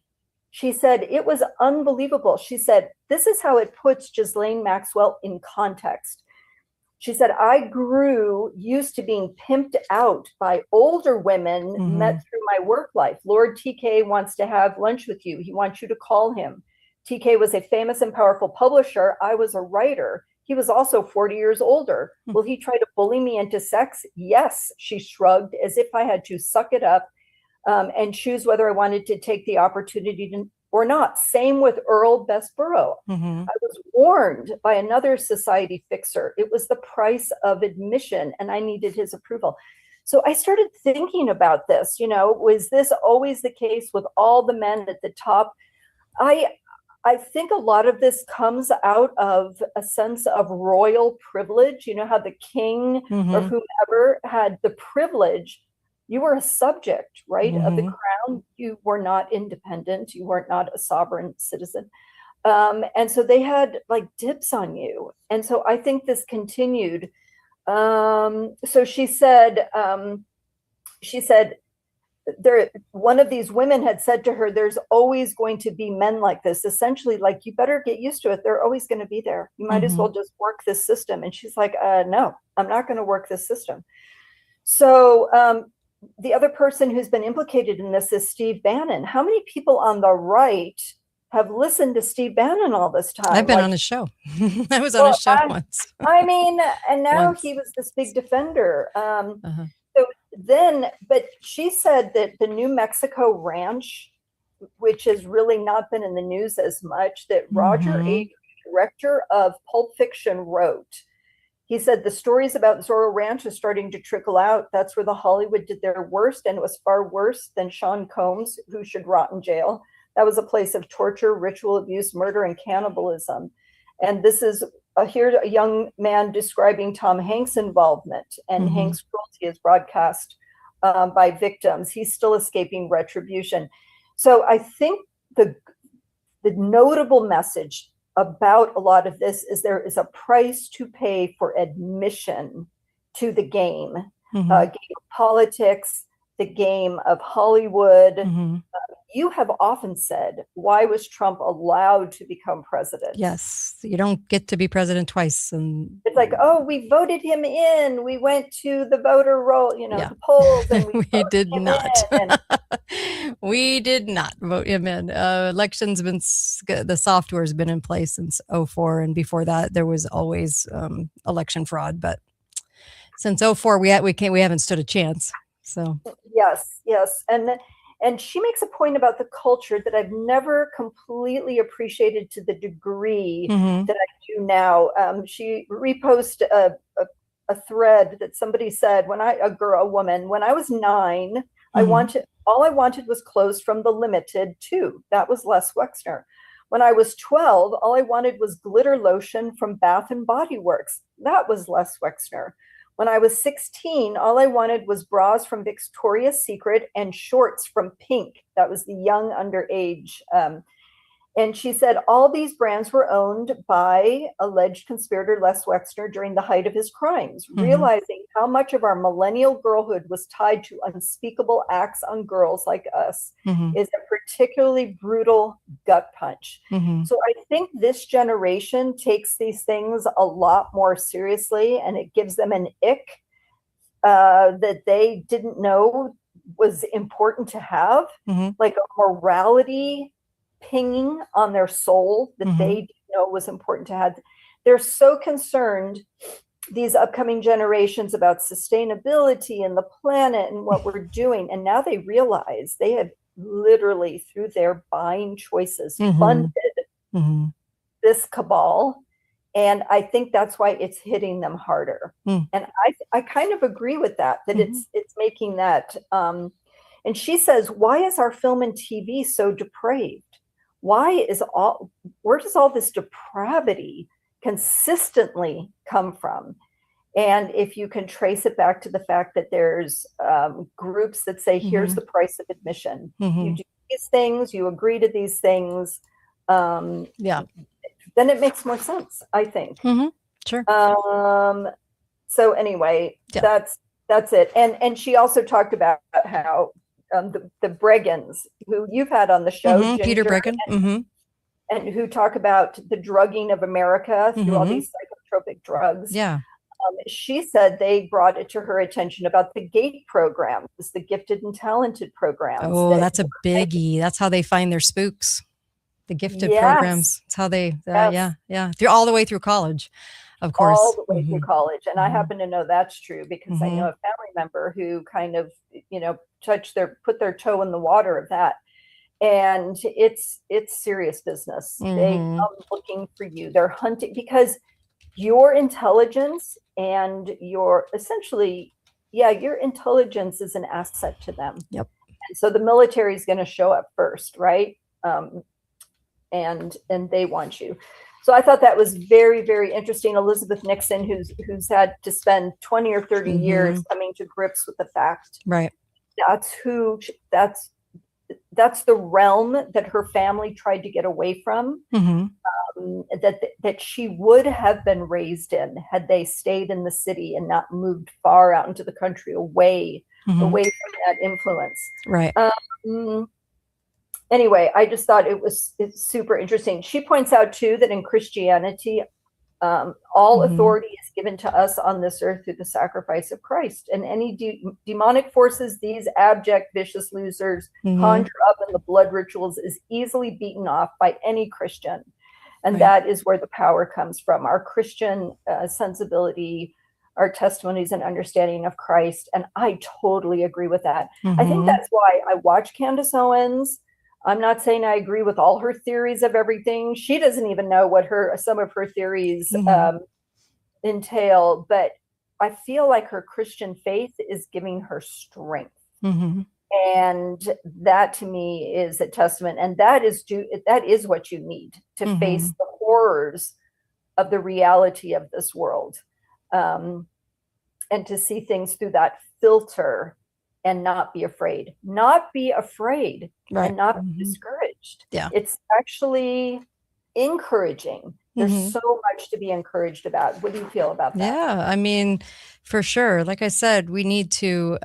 She said, it was unbelievable. She said, this is how it puts Ghislaine Maxwell in context. She said, I grew used to being pimped out by older women met through my work life. Lord TK wants to have lunch with you. He wants you to call him. TK was a famous and powerful publisher. I was a writer. He was also 40 years older. Will he try to bully me into sex? Yes, she shrugged, as if I had to suck it up and choose whether I wanted to take the opportunity or not. Same with Earl Bessborough. I was warned by another society fixer. It was the price of admission, and I needed his approval. So I started thinking about this, was this always the case with all the men at the top? I think a lot of this comes out of a sense of royal privilege. You know how the king or whomever had the privilege. You were a subject, right, of the crown. You were not independent. You were not a sovereign citizen. And so they had like dibs on you. And so I think this continued. So she said, one of these women had said to her, there's always going to be men like this, essentially like, you better get used to it. They're always going to be there. You might as well just work this system. And she's like, no, I'm not going to work this system. So the other person who's been implicated in this is Steve Bannon. How many people on the right have listened to Steve Bannon all this time? I've been on his show. I was on his show once. I mean, and now he was this big defender. But she said that the New Mexico ranch, which has really not been in the news as much, that Roger A., director of Pulp Fiction, wrote. He said the stories about Zorro Ranch are starting to trickle out. That's where the Hollywood did their worst, and it was far worse than Sean Combs, who should rot in jail. That was a place of torture, ritual abuse, murder, and cannibalism. And this is here a young man describing Tom Hanks' involvement, and Hanks' cruelty is broadcast by victims. He's still escaping retribution. So I think the notable message about a lot of this is there is a price to pay for admission to the game, game of politics, the game of Hollywood. You have often said, why was Trump allowed to become president? Yes, you don't get to be president twice. And it's like, oh, we voted him in. We went to the voter roll, the polls. And we did not. We did not vote him in. Elections been, the software has been in place since 2004. And before that, there was always election fraud. But since 2004, we haven't stood a chance. So yes. And she makes a point about the culture that I've never completely appreciated to the degree that I do now. She reposted a thread that somebody said, when a woman, when I was 9, all I wanted was clothes from the Limited too. That was Les Wexner. When I was 12, all I wanted was glitter lotion from Bath and Body Works. That was Les Wexner. When I was 16, all I wanted was bras from Victoria's Secret and shorts from Pink. That was the young underage. And she said all these brands were owned by alleged conspirator Les Wexner during the height of his crimes. Realizing how much of our millennial girlhood was tied to unspeakable acts on girls like us is a particularly brutal gut punch. So I think this generation takes these things a lot more seriously, and it gives them an ick that they didn't know was important to have, like a morality pinging on their soul that they didn't know was important to have. They're so concerned, these upcoming generations, about sustainability and the planet and what we're doing. And now they realize they have literally, through their buying choices, funded this cabal. And I think that's why it's hitting them harder. And I kind of agree with that it's making that. And she says, why is our film and TV so depraved? Where does all this depravity consistently come from? And if you can trace it back to the fact that there's groups that say, here's the price of admission. You do these things, you agree to these things. Then it makes more sense, I think. Sure. So anyway, that's it. And she also talked about how the Briggans, who you've had on the show, Peter Ginger, Briggan, and who talk about the drugging of America through all these psychotropic drugs. Yeah. She said they brought it to her attention about the GATE programs, the gifted and talented programs. Oh, that's a biggie. That's how they find their spooks. The gifted programs. It's how they, through all the way through college, of course. All the way through college. And I happen to know that's true because I know a family member who kind of, put their toe in the water of that. And it's serious business. They come looking for you. They're hunting because your intelligence and your intelligence is an asset to them. Yep. And so the military is going to show up first, right? And they want you. So I thought that was very, very interesting. Elizabeth Nixon, who's had to spend 20 or 30 years coming to grips with the fact. Right. That's the realm that her family tried to get away from. That she would have been raised in had they stayed in the city and not moved far out into the country away from that influence. Right. Anyway, I just thought it's super interesting. She points out too that in Christianity, all authority is given to us on this earth through the sacrifice of Christ, and any demonic forces these abject, vicious losers conjure up in the blood rituals is easily beaten off by any Christian. And that is where the power comes from, our Christian sensibility, our testimonies and understanding of Christ. And I totally agree with that. I think that's why I watch Candace Owens. I'm not saying I agree with all her theories of everything. She doesn't even know what some of her theories entail, but I feel like her Christian faith is giving her strength. And that to me is a testament. And that is what you need to face the horrors of the reality of this world. And to see things through that filter and not be afraid, and not be discouraged. Yeah. It's actually encouraging. There's so much to be encouraged about. What do you feel about that? Yeah, I mean, for sure. Like I said, we need to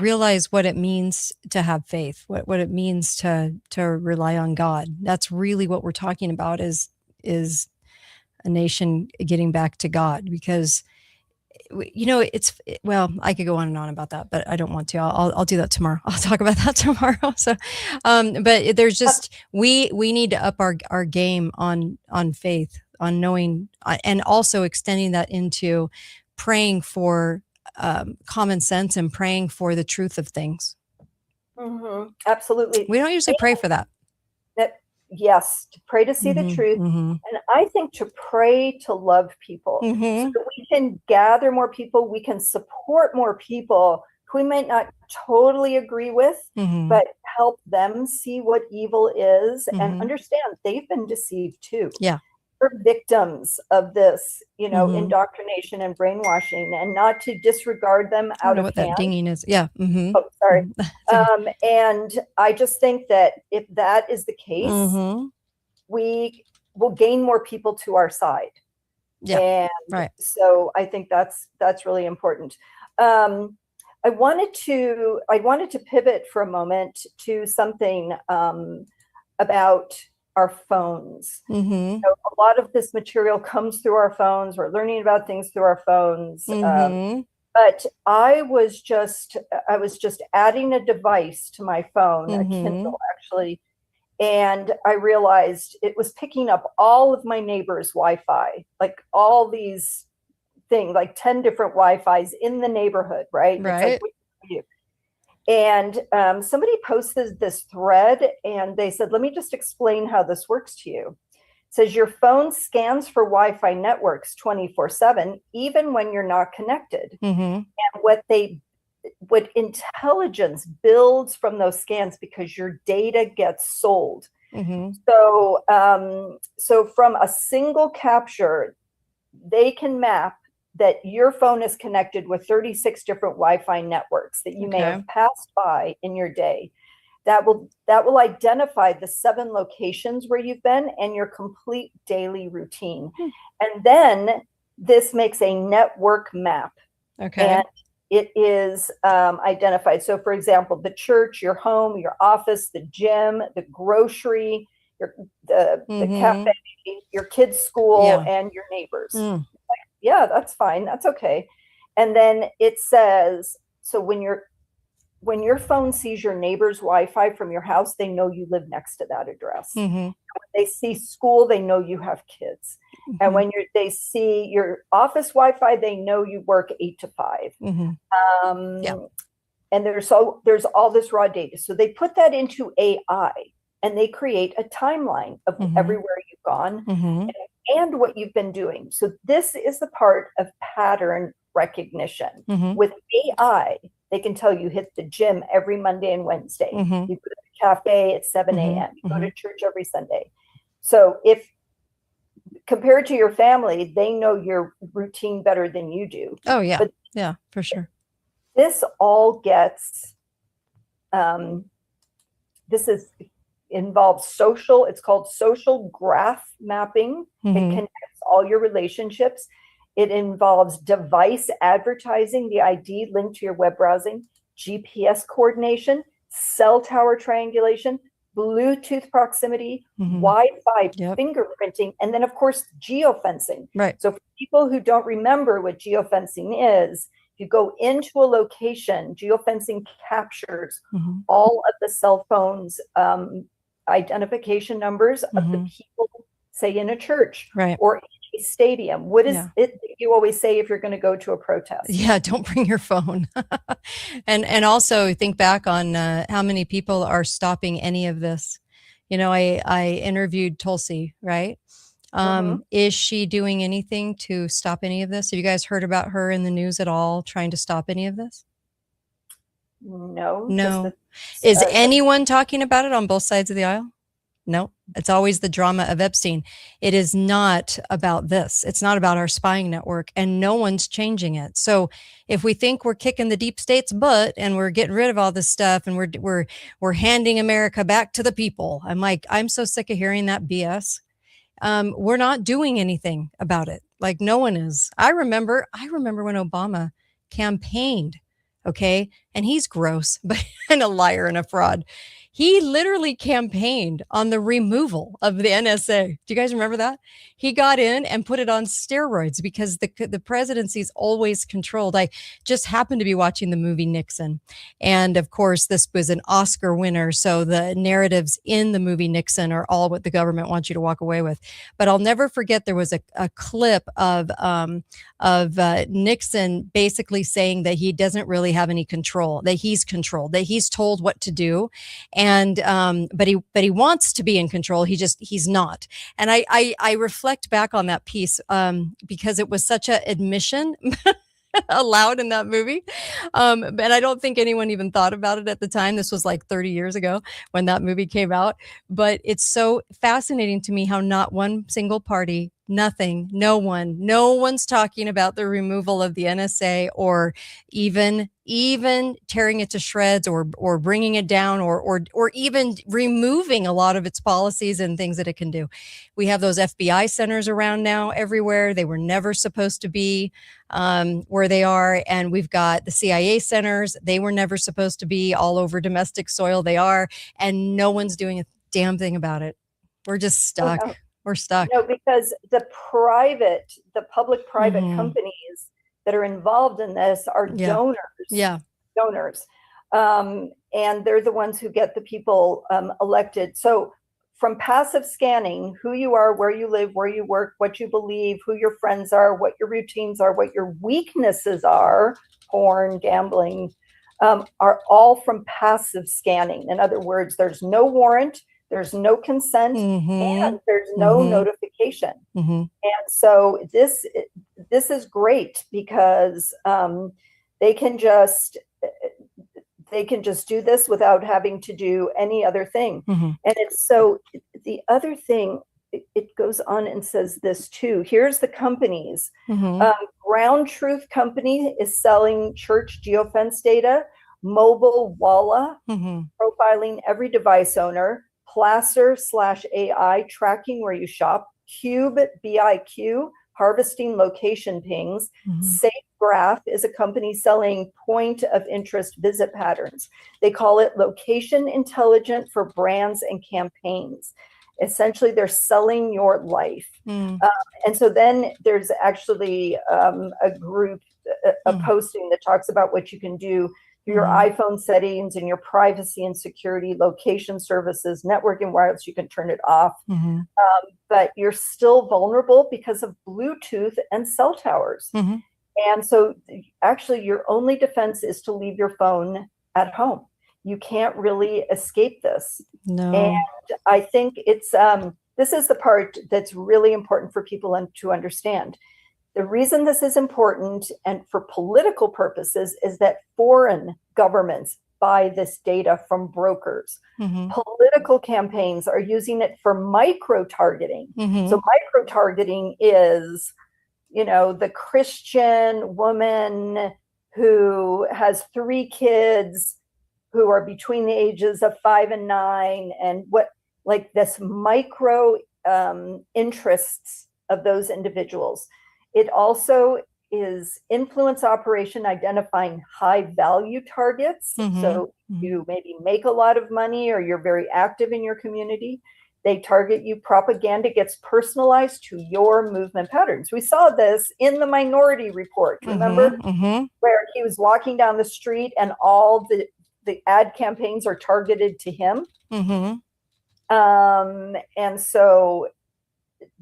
realize what it means to have faith, what it means to rely on God. That's really what we're talking about is a nation getting back to God, because I could go on and on about that, but I don't want to. I'll do that tomorrow. I'll talk about that tomorrow. So, but there's just, we need to up our game on faith, on knowing, and also extending that into praying for common sense and praying for the truth of things. Absolutely. We don't usually pray for that. Yes, to pray to see the truth. And I think to pray to love people so that we can gather more people, we can support more people who we might not totally agree with, but help them see what evil is and understand they've been deceived too. Yeah. We're victims of this, indoctrination and brainwashing, and not to disregard them out of what hand. That dinging is. Yeah. Oh, sorry. And I just think that if that is the case, we will gain more people to our side. Yeah. And so I think that's really important. I wanted to pivot for a moment to something about our phones. A lot of this material comes through our phones. We're learning about things through our phones. But I was just adding a device to my phone, a Kindle actually, and I realized it was picking up all of my neighbors' Wi-Fi, like all these things, like 10 different Wi-Fis in the neighborhood, right? Right. And somebody posted this thread and they said, let me just explain how this works to you. It says your phone scans for Wi-Fi networks 24/7, even when you're not connected. And what they what intelligence builds from those scans, because your data gets sold. Mm-hmm. So from a single capture, they can map that your phone is connected with 36 different Wi-Fi networks that you may Okay. have passed by in your day. That will identify the 7 locations where you've been and your complete daily routine. And then this makes a network map. Okay. And it is identified. So for example, the church, your home, your office, the gym, the grocery, the Mhm. cafe, your kids' school, Yeah. and your neighbors. Mm. Yeah, that's fine. That's okay. And then it says, so when your phone sees your neighbor's Wi-Fi from your house, they know you live next to that address. Mm-hmm. When they see school, they know you have kids. And when they see your office Wi-Fi, they know you work 8 to 5. Mm-hmm. Yeah. And there's all this raw data. So they put that into AI and they create a timeline of Mhm. everywhere you've gone Mm-hmm. and what you've been doing. So this is the part of pattern recognition. Mm-hmm. With AI, they can tell you hit the gym every Monday and Wednesday. Mhm. You go to the cafe at 7 Mhm. a.m. You go to church every Sunday. So if compared to your family, they know your routine better than you do. Oh yeah. But Yeah, for sure. this all gets, involves social, it's called social graph mapping. Mhm. It connects all your relationships. It involves device advertising, the ID linked to your web browsing, GPS coordination, cell tower triangulation, Bluetooth proximity, Mhm. Wi-Fi Yep. fingerprinting, and then of course, geofencing. Right. So for people who don't remember what geofencing is, if you go into a location, geofencing captures Mhm. all of the cell phones identification numbers of the Mhm. people, say in a church Right. or in a stadium. What is Yeah. it that you always say if you're going to go to a protest? Yeah, don't bring your phone. And also think back on how many people are stopping any of this. You know, I interviewed Tulsi, right? Is she doing anything to stop any of this? Have you guys heard about her in the news at all, trying to stop any of this? No. No. Is anyone talking about it on both sides of the aisle? No. It's always the drama of Epstein. It is not about this. It's not about our spying network, and no one's changing it. So if we think we're kicking the deep state's butt and we're getting rid of all this stuff and we're handing America back to the people, I'm so sick of hearing that BS. We're not doing anything about it. Like no one is. I remember when Obama campaigned, okay? And he's gross, but and a liar and a fraud. He literally campaigned on the removal of the NSA. Do you guys remember that? He got in and put it on steroids because the presidency is always controlled. I just happened to be watching the movie Nixon. And of course, this was an Oscar winner. So the narratives in the movie Nixon are all what the government wants you to walk away with. But I'll never forget there was a clip of Nixon basically saying that he doesn't really have any control, that he's controlled, that he's told what to do. And but he wants to be in control. He's not. And I reflect back on that piece because it was such an admission allowed in that movie. And I don't think anyone even thought about it at the time. This was like 30 years ago when that movie came out. But it's so fascinating to me how not one single party, nothing, no one's talking about the removal of the NSA or even tearing it to shreds or bringing it down or even removing a lot of its policies and things that it can do. We have those FBI centers around now everywhere. They were never supposed to be where they are. And we've got the CIA centers. They were never supposed to be all over domestic soil. They are. And no one's doing a damn thing about it. We're just stuck. Oh, no. We're stuck. No, because the public-private companies that are involved in this are donors. Yeah. Donors. And they're the ones who get the people elected. So from passive scanning, who you are, where you live, where you work, what you believe, who your friends are, what your routines are, what your weaknesses are, porn, gambling, are all from passive scanning. In other words, there's no warrant, there's no consent, and there's no notification. And so this is great because They can just do this without having to do any other thing. Mhm. And it's so the other thing, it goes on and says this too. Here's the companies. Mhm. Ground Truth Company is selling church geofence data. Mobile Walla, Mhm. profiling every device owner. Placer/AI, tracking where you shop. Cube, BIQ, harvesting location pings. Mhm. SafeGraph is a company selling point of interest visit patterns. They call it location intelligent for brands and campaigns. Essentially, they're selling your life. Mm. And so then there's actually a group, a posting that talks about what you can do through your iPhone settings and your privacy and security, location services, network and wireless. You can turn it off, Mhm. but you're still vulnerable because of Bluetooth and cell towers. Mhm. And so actually your only defense is to leave your phone at home. You can't really escape this. No. And I think it's this is the part that's really important for people to understand. The reason this is important and for political purposes is that foreign governments buy this data from brokers. Mhm. Political campaigns are using it for micro-targeting. Mhm. So micro-targeting is, the Christian woman who has 3 kids who are between the ages of 5 and 9, and like this micro interests of those individuals. It also is influence operation identifying high value targets. Mhm. So you maybe make a lot of money or you're very active in your community. They target you. Propaganda gets personalized to your movement patterns. We saw this in the Minority Report. Remember Mhm. where he was walking down the street and all the ad campaigns are targeted to him. Mhm. And so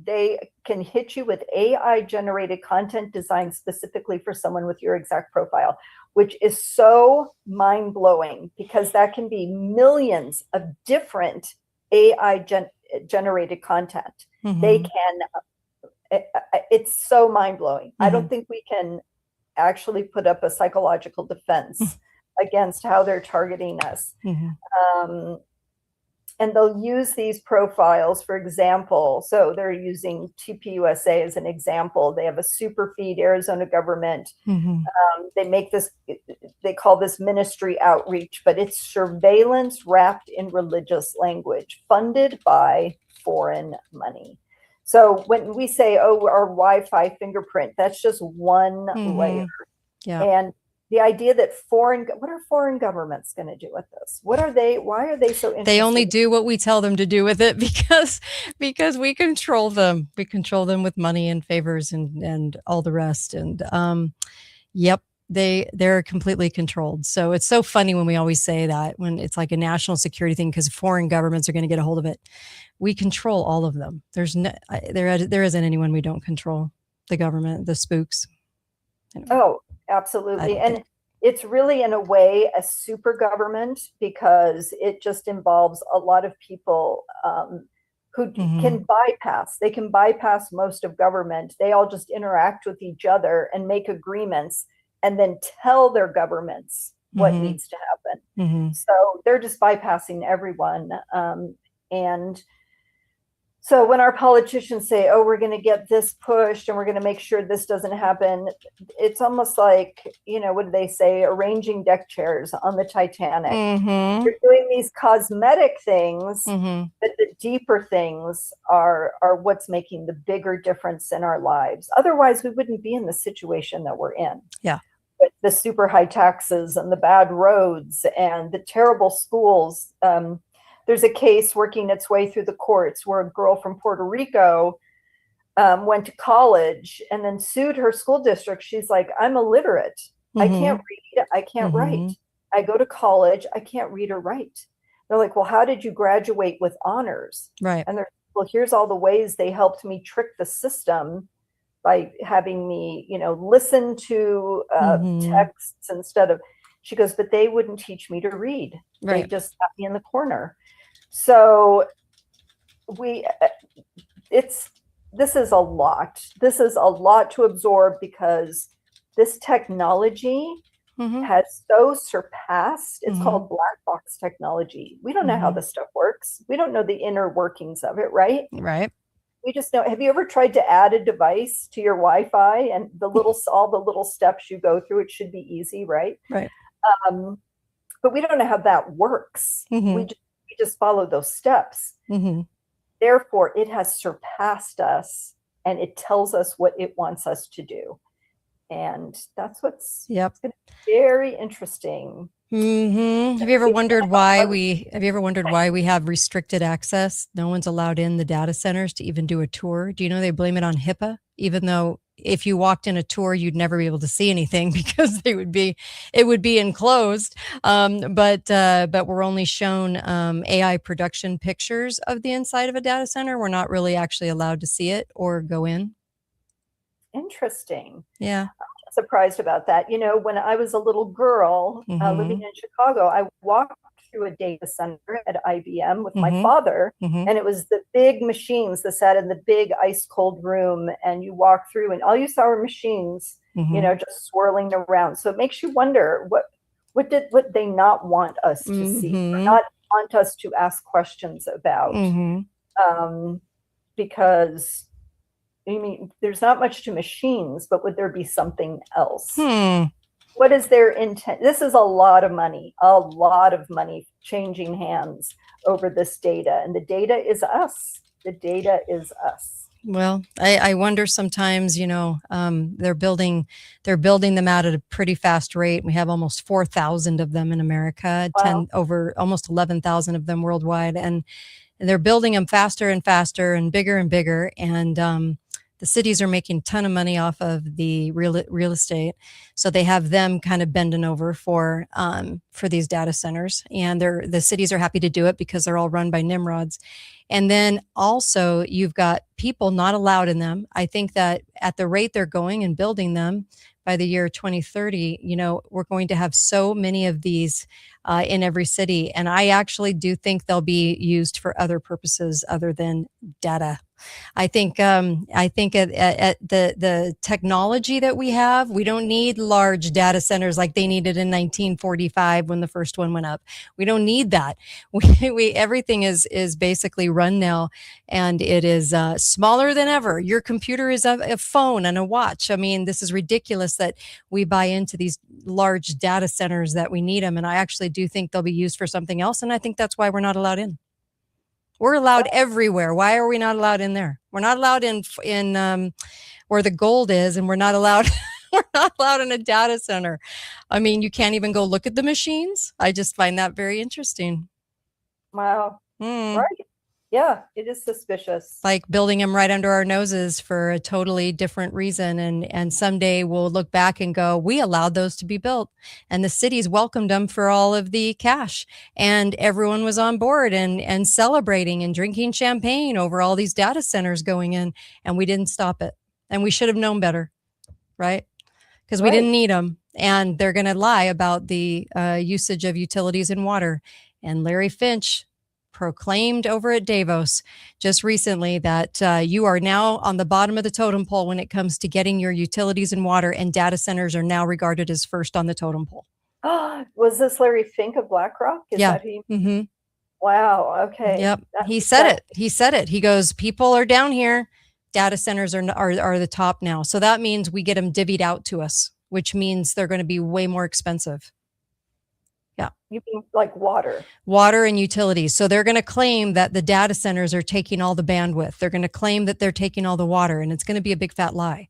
they can hit you with AI generated content designed specifically for someone with your exact profile, which is so mind blowing because that can be millions of different AI generated content. They Mhm. can, it's so mind blowing. I don't Mhm. think we can actually put up a psychological defense against how they're targeting us. Mhm. And they'll use these profiles, for example. So they're using TPUSA as an example. They have a super feed, Arizona government. Mhm. They make this, they call this ministry outreach, but it's surveillance wrapped in religious language, funded by foreign money. So when we say, oh, our Wi-Fi fingerprint, that's just one layer. Yeah. And the idea that what are foreign governments going to do with this? Why are they so interested? They only do what we tell them to do with it because we control them. We control them with money and favors and all the rest. And yep, they're completely controlled. So it's so funny when we always say that, when it's like a national security thing because foreign governments are going to get a hold of it. We control all of them. There isn't anyone we don't control. The government, the spooks. Anyway. Oh, absolutely. And it's really, in a way, a super government because it just involves a lot of people who can bypass. They can bypass most of government. They all just interact with each other and make agreements and then tell their governments what needs to happen. So they're just bypassing everyone. And so when our politicians say, oh, we're going to get this pushed and we're going to make sure this doesn't happen, it's almost like, what do they say? Arranging deck chairs on the Titanic. You're doing these cosmetic things, but the deeper things are what's making the bigger difference in our lives. Otherwise, we wouldn't be in the situation that we're in. Yeah. With the super high taxes and the bad roads and the terrible schools. There's a case working its way through the courts where a girl from Puerto Rico went to college and then sued her school district. She's like, I'm illiterate. I can't read. I can't write. I go to college. I can't read or write. They're like, well, how did you graduate with honors? Right. And they're, well, here's all the ways they helped me trick the system by having me, listen to texts instead of, she goes, but they wouldn't teach me to read. Right. They just got me in the corner. So this is a lot. This is a lot to absorb because this technology has so surpassed. It's Mhm. called black box technology. We don't know how Mhm. this stuff works. We don't know the inner workings of it, right? Right. We just know. Have you ever tried to add a device to your Wi-Fi and all the little steps you go through? It should be easy, right? Right. But we don't know how that works. Mhm. We just follow those steps. Hmm. Therefore, it has surpassed us, and it tells us what it wants us to do. And that's what's Yep. gonna be very interesting. Have you ever wondered why we have restricted access? No one's allowed in the data centers to even do a tour. Do you know they blame it on HIPAA, even though if you walked in a tour, you'd never be able to see anything because it would be enclosed. But we're only shown AI production pictures of the inside of a data center. We're not really actually allowed to see it or go in. Interesting. Yeah. Surprised about that. You know, when I was a little girl living in Chicago, I walked through a data center at IBM with my father, and it was the big machines that sat in the big ice cold room, and you walk through, and all you saw were machines, you know, just swirling around. So it makes you wonder what they not want us to see, or not want us to ask questions about, because. I mean, there's not much to machines, but would there be something else? What is their intent? This is a lot of money changing hands over this data. And the data is us. The data is us. Well, I wonder sometimes, you know, they're building them out at a pretty fast rate. We have almost 4,000 of them in America, Wow. over almost 11,000 of them worldwide. And they're building them faster and faster and bigger. And the cities are making a ton of money off of the real estate. So they have them kind of bending over for these data centers. And the cities are happy to do it because they're all run by Nimrods. And then also you've got people not allowed in them. I think that at the rate they're going and building them, by the year 2030, you know, we're going to have so many of these in every city. And I actually do think they'll be used for other purposes other than data. I think at the technology that we have, we don't need large data centers like they needed in 1945 when the first one went up. We don't need that. We everything is basically run now, and it is smaller than ever. Your computer is a phone and a watch. I mean, this is ridiculous that we buy into these large data centers that we need them, and I actually do think they'll be used for something else, and I think that's why we're not allowed in. We're allowed everywhere. Why are we not allowed in there? We're not allowed in where the gold is, and we're not allowed in a data center. I mean, you can't even go look at the machines. I just find that very interesting. Wow. Right. Yeah, it is suspicious. Like building them right under our noses for a totally different reason. And someday we'll look back and go, we allowed those to be built. And the cities welcomed them for all of the cash. And everyone was on board and celebrating and drinking champagne over all these data centers going in. And we didn't stop it. And we should have known better, right? Because we didn't need them. And they're going to lie about the usage of utilities and water. And Larry Finch proclaimed over at Davos just recently that you are now on the bottom of the totem pole when it comes to getting your utilities and water, and data centers are now regarded as first on the totem pole. Was this Larry Fink of BlackRock? Is yeah. That he? Wow. Okay. Yep. He said it. He goes, people are down here. Data centers are the top now. So that means we get them divvied out to us, which means they're going to be way more expensive. Yeah. You mean like water? Water and utilities. So they're going to claim that the data centers are taking all the bandwidth. They're going to claim that they're taking all the water, and it's going to be a big fat lie.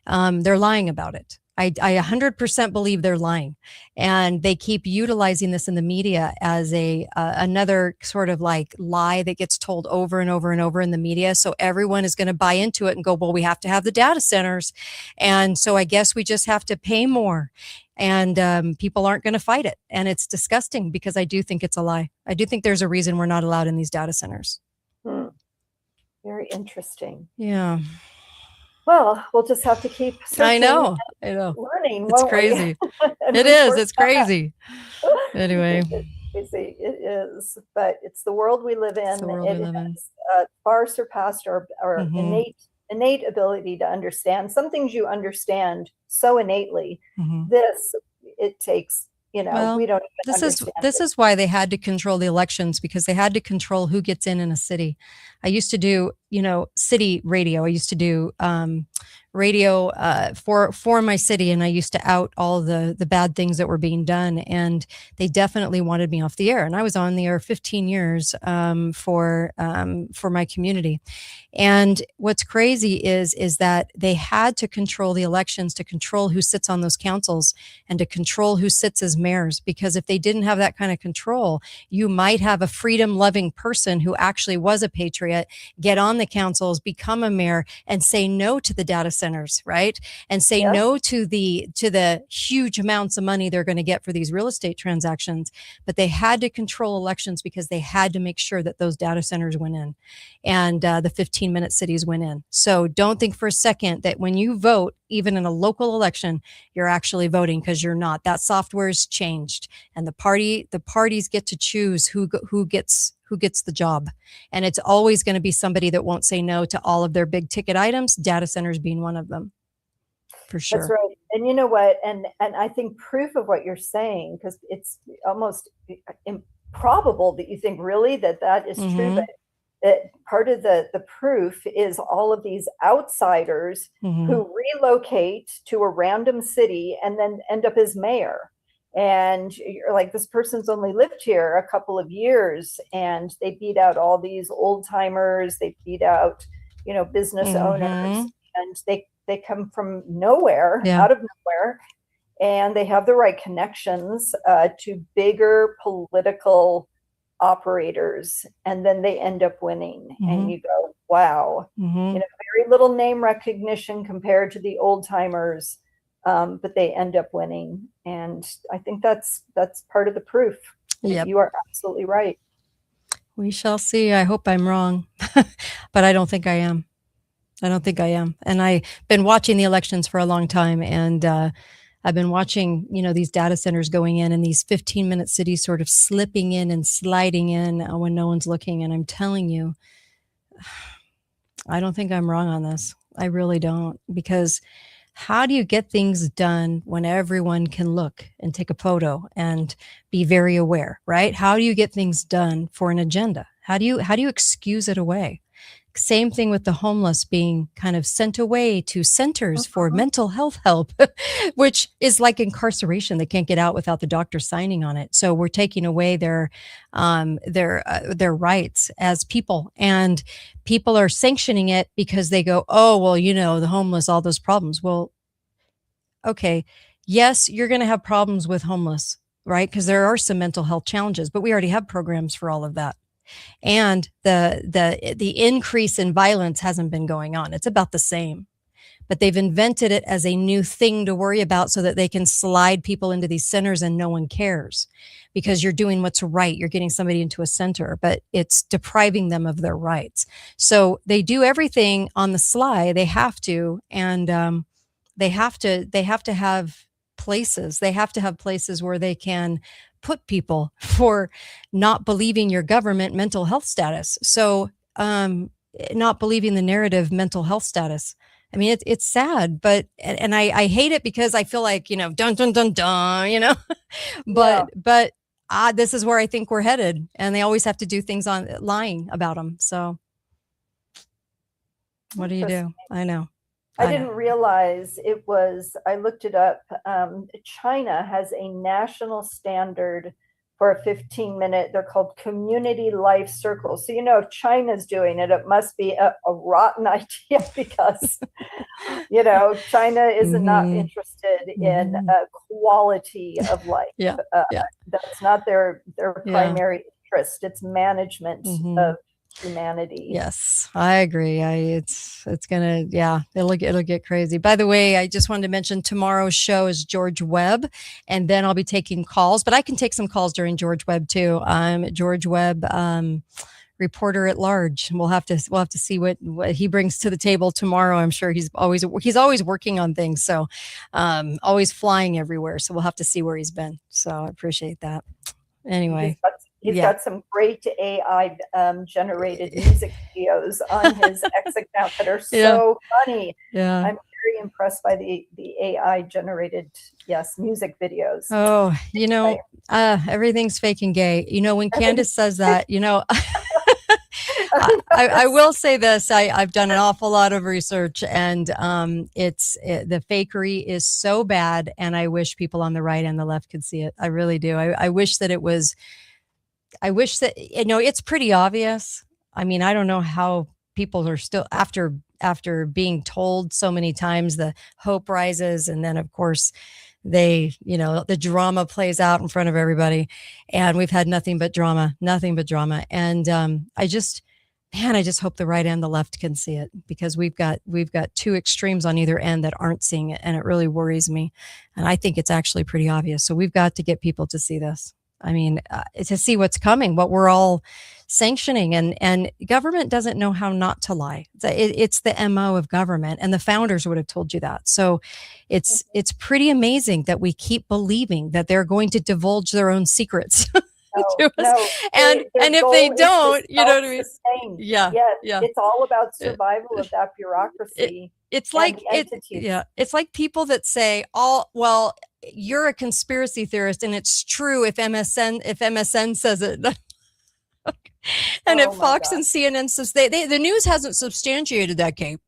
They're lying about it. I 100% believe they're lying, and they keep utilizing this in the media as another sort of like lie that gets told over and over and over in the media. So everyone is going to buy into it and go, well, we have to have the data centers. And so I guess we just have to pay more. And people aren't going to fight it. And it's disgusting because I do think it's a lie. I do think there's a reason we're not allowed in these data centers. Very interesting. Yeah. Well, we'll just have to keep I know. learning. It's crazy. It is. It's crazy. Anyway. It is. But it's the world we live in. It's the world we live in. Far surpassed our innate ability to understand. Some things you understand so innately. This, it takes, Well, we don't even this understand is why they had to control the elections, because they had to control who gets in a city. I used to do, city radio. I used to do radio for my city, and I used to out all the bad things that were being done. And they definitely wanted me off the air, and I was on the air 15 years for my community. And what's crazy is that they had to control the elections to control who sits on those councils and to control who sits as mayors, because if they didn't have that kind of control, you might have a freedom-loving person who actually was a patriot get on the councils, become a mayor, and say no to the data centers, right? And say Yes. no to the huge amounts of money they're going to get for these real estate transactions. But they had to control elections because they had to make sure that those data centers went in and the 15-minute cities went in. So don't think for a second that when you vote, even in a local election, you're actually voting, because you're not. That software is changed, and the parties get to choose who gets the job. And it's always going to be somebody that won't say no to all of their big ticket items, data centers being one of them, for sure. That's right. And you know what? And I think proof of what you're saying, because it's almost improbable that you think really that is true, but that part of the proof is all of these outsiders who relocate to a random city and then end up as mayor. And you're like, this person's only lived here a couple of years, and they beat out all these old timers. They beat out, business owners, and they come from nowhere, out of nowhere, and they have the right connections to bigger political operators, and then they end up winning. And you go, wow, very little name recognition compared to the old timers. But they end up winning. And I think that's part of the proof. Yep. You are absolutely right. We shall see. I hope I'm wrong, but I don't think I am. And I've been watching the elections for a long time, and I've been watching, these data centers going in and these 15-minute cities sort of slipping in and sliding in when no one's looking. And I'm telling you, I don't think I'm wrong on this. I really don't, because how do you get things done when everyone can look and take a photo and be very aware, right? How do you get things done for an agenda? How do you excuse it away? Same thing with the homeless being kind of sent away to centers for mental health help, which is like incarceration. They can't get out without the doctor signing on it. So we're taking away their rights as people, and people are sanctioning it because they go, oh, well, the homeless, all those problems. Well, okay. Yes, you're going to have problems with homeless, right? Because there are some mental health challenges, but we already have programs for all of that. And the increase in violence hasn't been going on. It's about the same, but they've invented it as a new thing to worry about so that they can slide people into these centers and no one cares, because you're doing what's right. You're getting somebody into a center, but it's depriving them of their rights. So they do everything on the sly. They have to, and they have to have places. They have to have places where they can put people for not believing your government mental health status. So not believing the narrative mental health status. I mean, it's sad, but, and I hate it because I feel like, dun, dun, dun, dun, but this is where I think we're headed, and they always have to do things on lying about them. So what do you do? I know. I didn't realize it was, I looked it up. China has a national standard for a 15-minute, they're called community life circles. So, if China's doing it, it must be a rotten idea, because, China is not interested in quality of life. That's not their primary interest. It's management of humanity. Yes, I agree. It's gonna, it'll get crazy. By the way, I just wanted to mention tomorrow's show is George Webb, and then I'll be taking calls, but I can take some calls during George Webb too. I'm George Webb, reporter at large. We'll have to see what he brings to the table tomorrow. I'm sure he's always working on things, so always flying everywhere. So we'll have to see where he's been. So I appreciate that. Anyway. He's got some great AI generated music videos on his X account that are so funny. Yeah. I'm very impressed by the AI generated, yes, music videos. Oh, everything's fake and gay. When Candace says that, I will say this. I've done an awful lot of research, and the fakery is so bad, and I wish people on the right and the left could see it. I really do. I wish that it's pretty obvious. I mean, I don't know how people are still after being told so many times. The hope rises, and then of course the drama plays out in front of everybody, and we've had nothing but drama. And I just hope the right and the left can see it, because we've got two extremes on either end that aren't seeing it, and it really worries me. And I think it's actually pretty obvious. So we've got to get people to see this. I mean, to see what's coming, what we're all sanctioning, and government doesn't know how not to lie. It's the MO of government, and the founders would have told you that. So it's pretty amazing that we keep believing that they're going to divulge their own secrets. And if they don't, you know what I mean? Yeah. It's all about survival of that bureaucracy. It's like people that say, you're a conspiracy theorist, and it's true if MSN says it. And if Fox and CNN says the news hasn't substantiated that, Kate.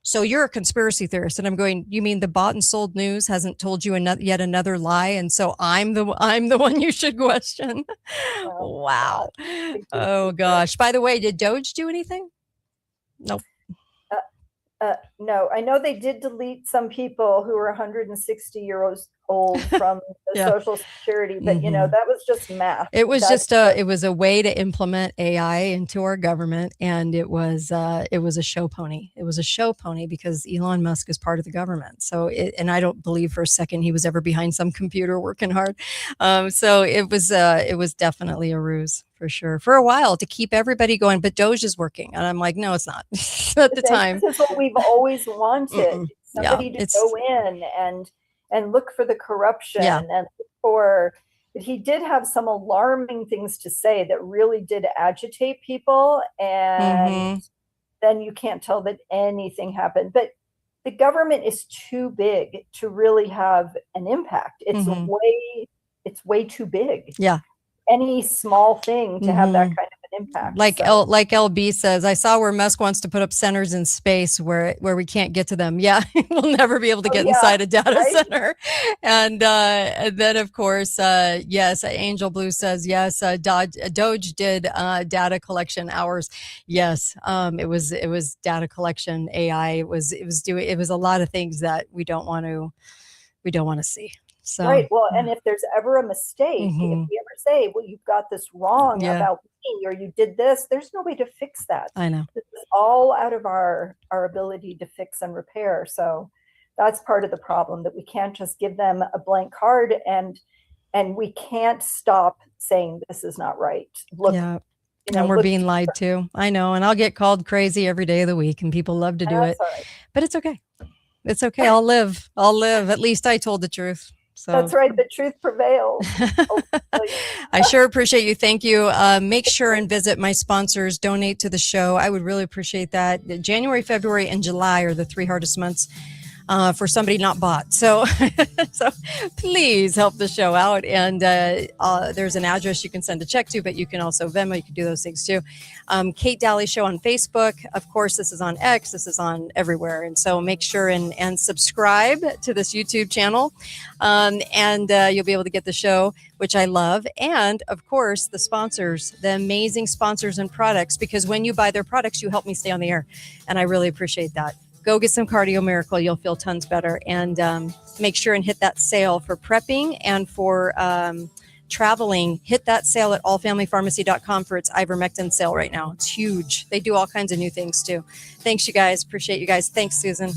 So you're a conspiracy theorist. And I'm going, you mean the bought and sold news hasn't told you yet another lie? And so I'm the one you should question. Wow. Oh gosh. By the way, did Doge do anything? Nope. No, I know they did delete some people who were 160 years old from the Social Security, but that was just math. It was it was a way to implement AI into our government, and it was a show pony. It was a show pony because Elon Musk is part of the government. So and I don't believe for a second he was ever behind some computer working hard. So it was definitely a ruse. For sure. For a while to keep everybody going, but Doge is working. And I'm like, no, it's not. At the time. This is what we've always wanted. Somebody to go in and look for the corruption and look but he did have some alarming things to say that really did agitate people. And then you can't tell that anything happened. But the government is too big to really have an impact. It's way too big. Yeah. Any small thing to have that kind of an impact. Like LB says, I saw where Musk wants to put up centers in space where we can't get to them. Yeah, we'll never be able to get inside a data center. And then of course, yes, Angel Blue says yes. Doge did data collection hours. Yes, it was data collection AI. It was a lot of things that we don't want to see. So, right. Well, and if there's ever a mistake, if we ever say, well, you've got this wrong about me, or you did this, there's no way to fix that. I know. This is all out of our ability to fix and repair. So that's part of the problem, that we can't just give them a blank card, and we can't stop saying this is not right. Look, and we're being lied to. I know. And I'll get called crazy every day of the week, and people love to do it. Right. But it's okay. It's okay. I'll live. At least I told the truth. So. That's right. The truth prevails. I sure appreciate you. Thank you. Make sure and visit my sponsors. Donate to the show. I would really appreciate that. January, February, and July are the 3 hardest months for somebody not bought. So please help the show out. And there's an address you can send a check to, but you can also Venmo. You can do those things too. Kate Daly Show on Facebook. Of course, this is on X. This is on everywhere. And so make sure and subscribe to this YouTube channel. And you'll be able to get the show, which I love. And of course, the sponsors, the amazing sponsors and products, because when you buy their products, you help me stay on the air. And I really appreciate that. Go get some Cardio Miracle. You'll feel tons better. And make sure and hit that sale for prepping and for traveling. Hit that sale at allfamilypharmacy.com for its ivermectin sale right now. It's huge. They do all kinds of new things too. Thanks, you guys. Appreciate you guys. Thanks, Susan.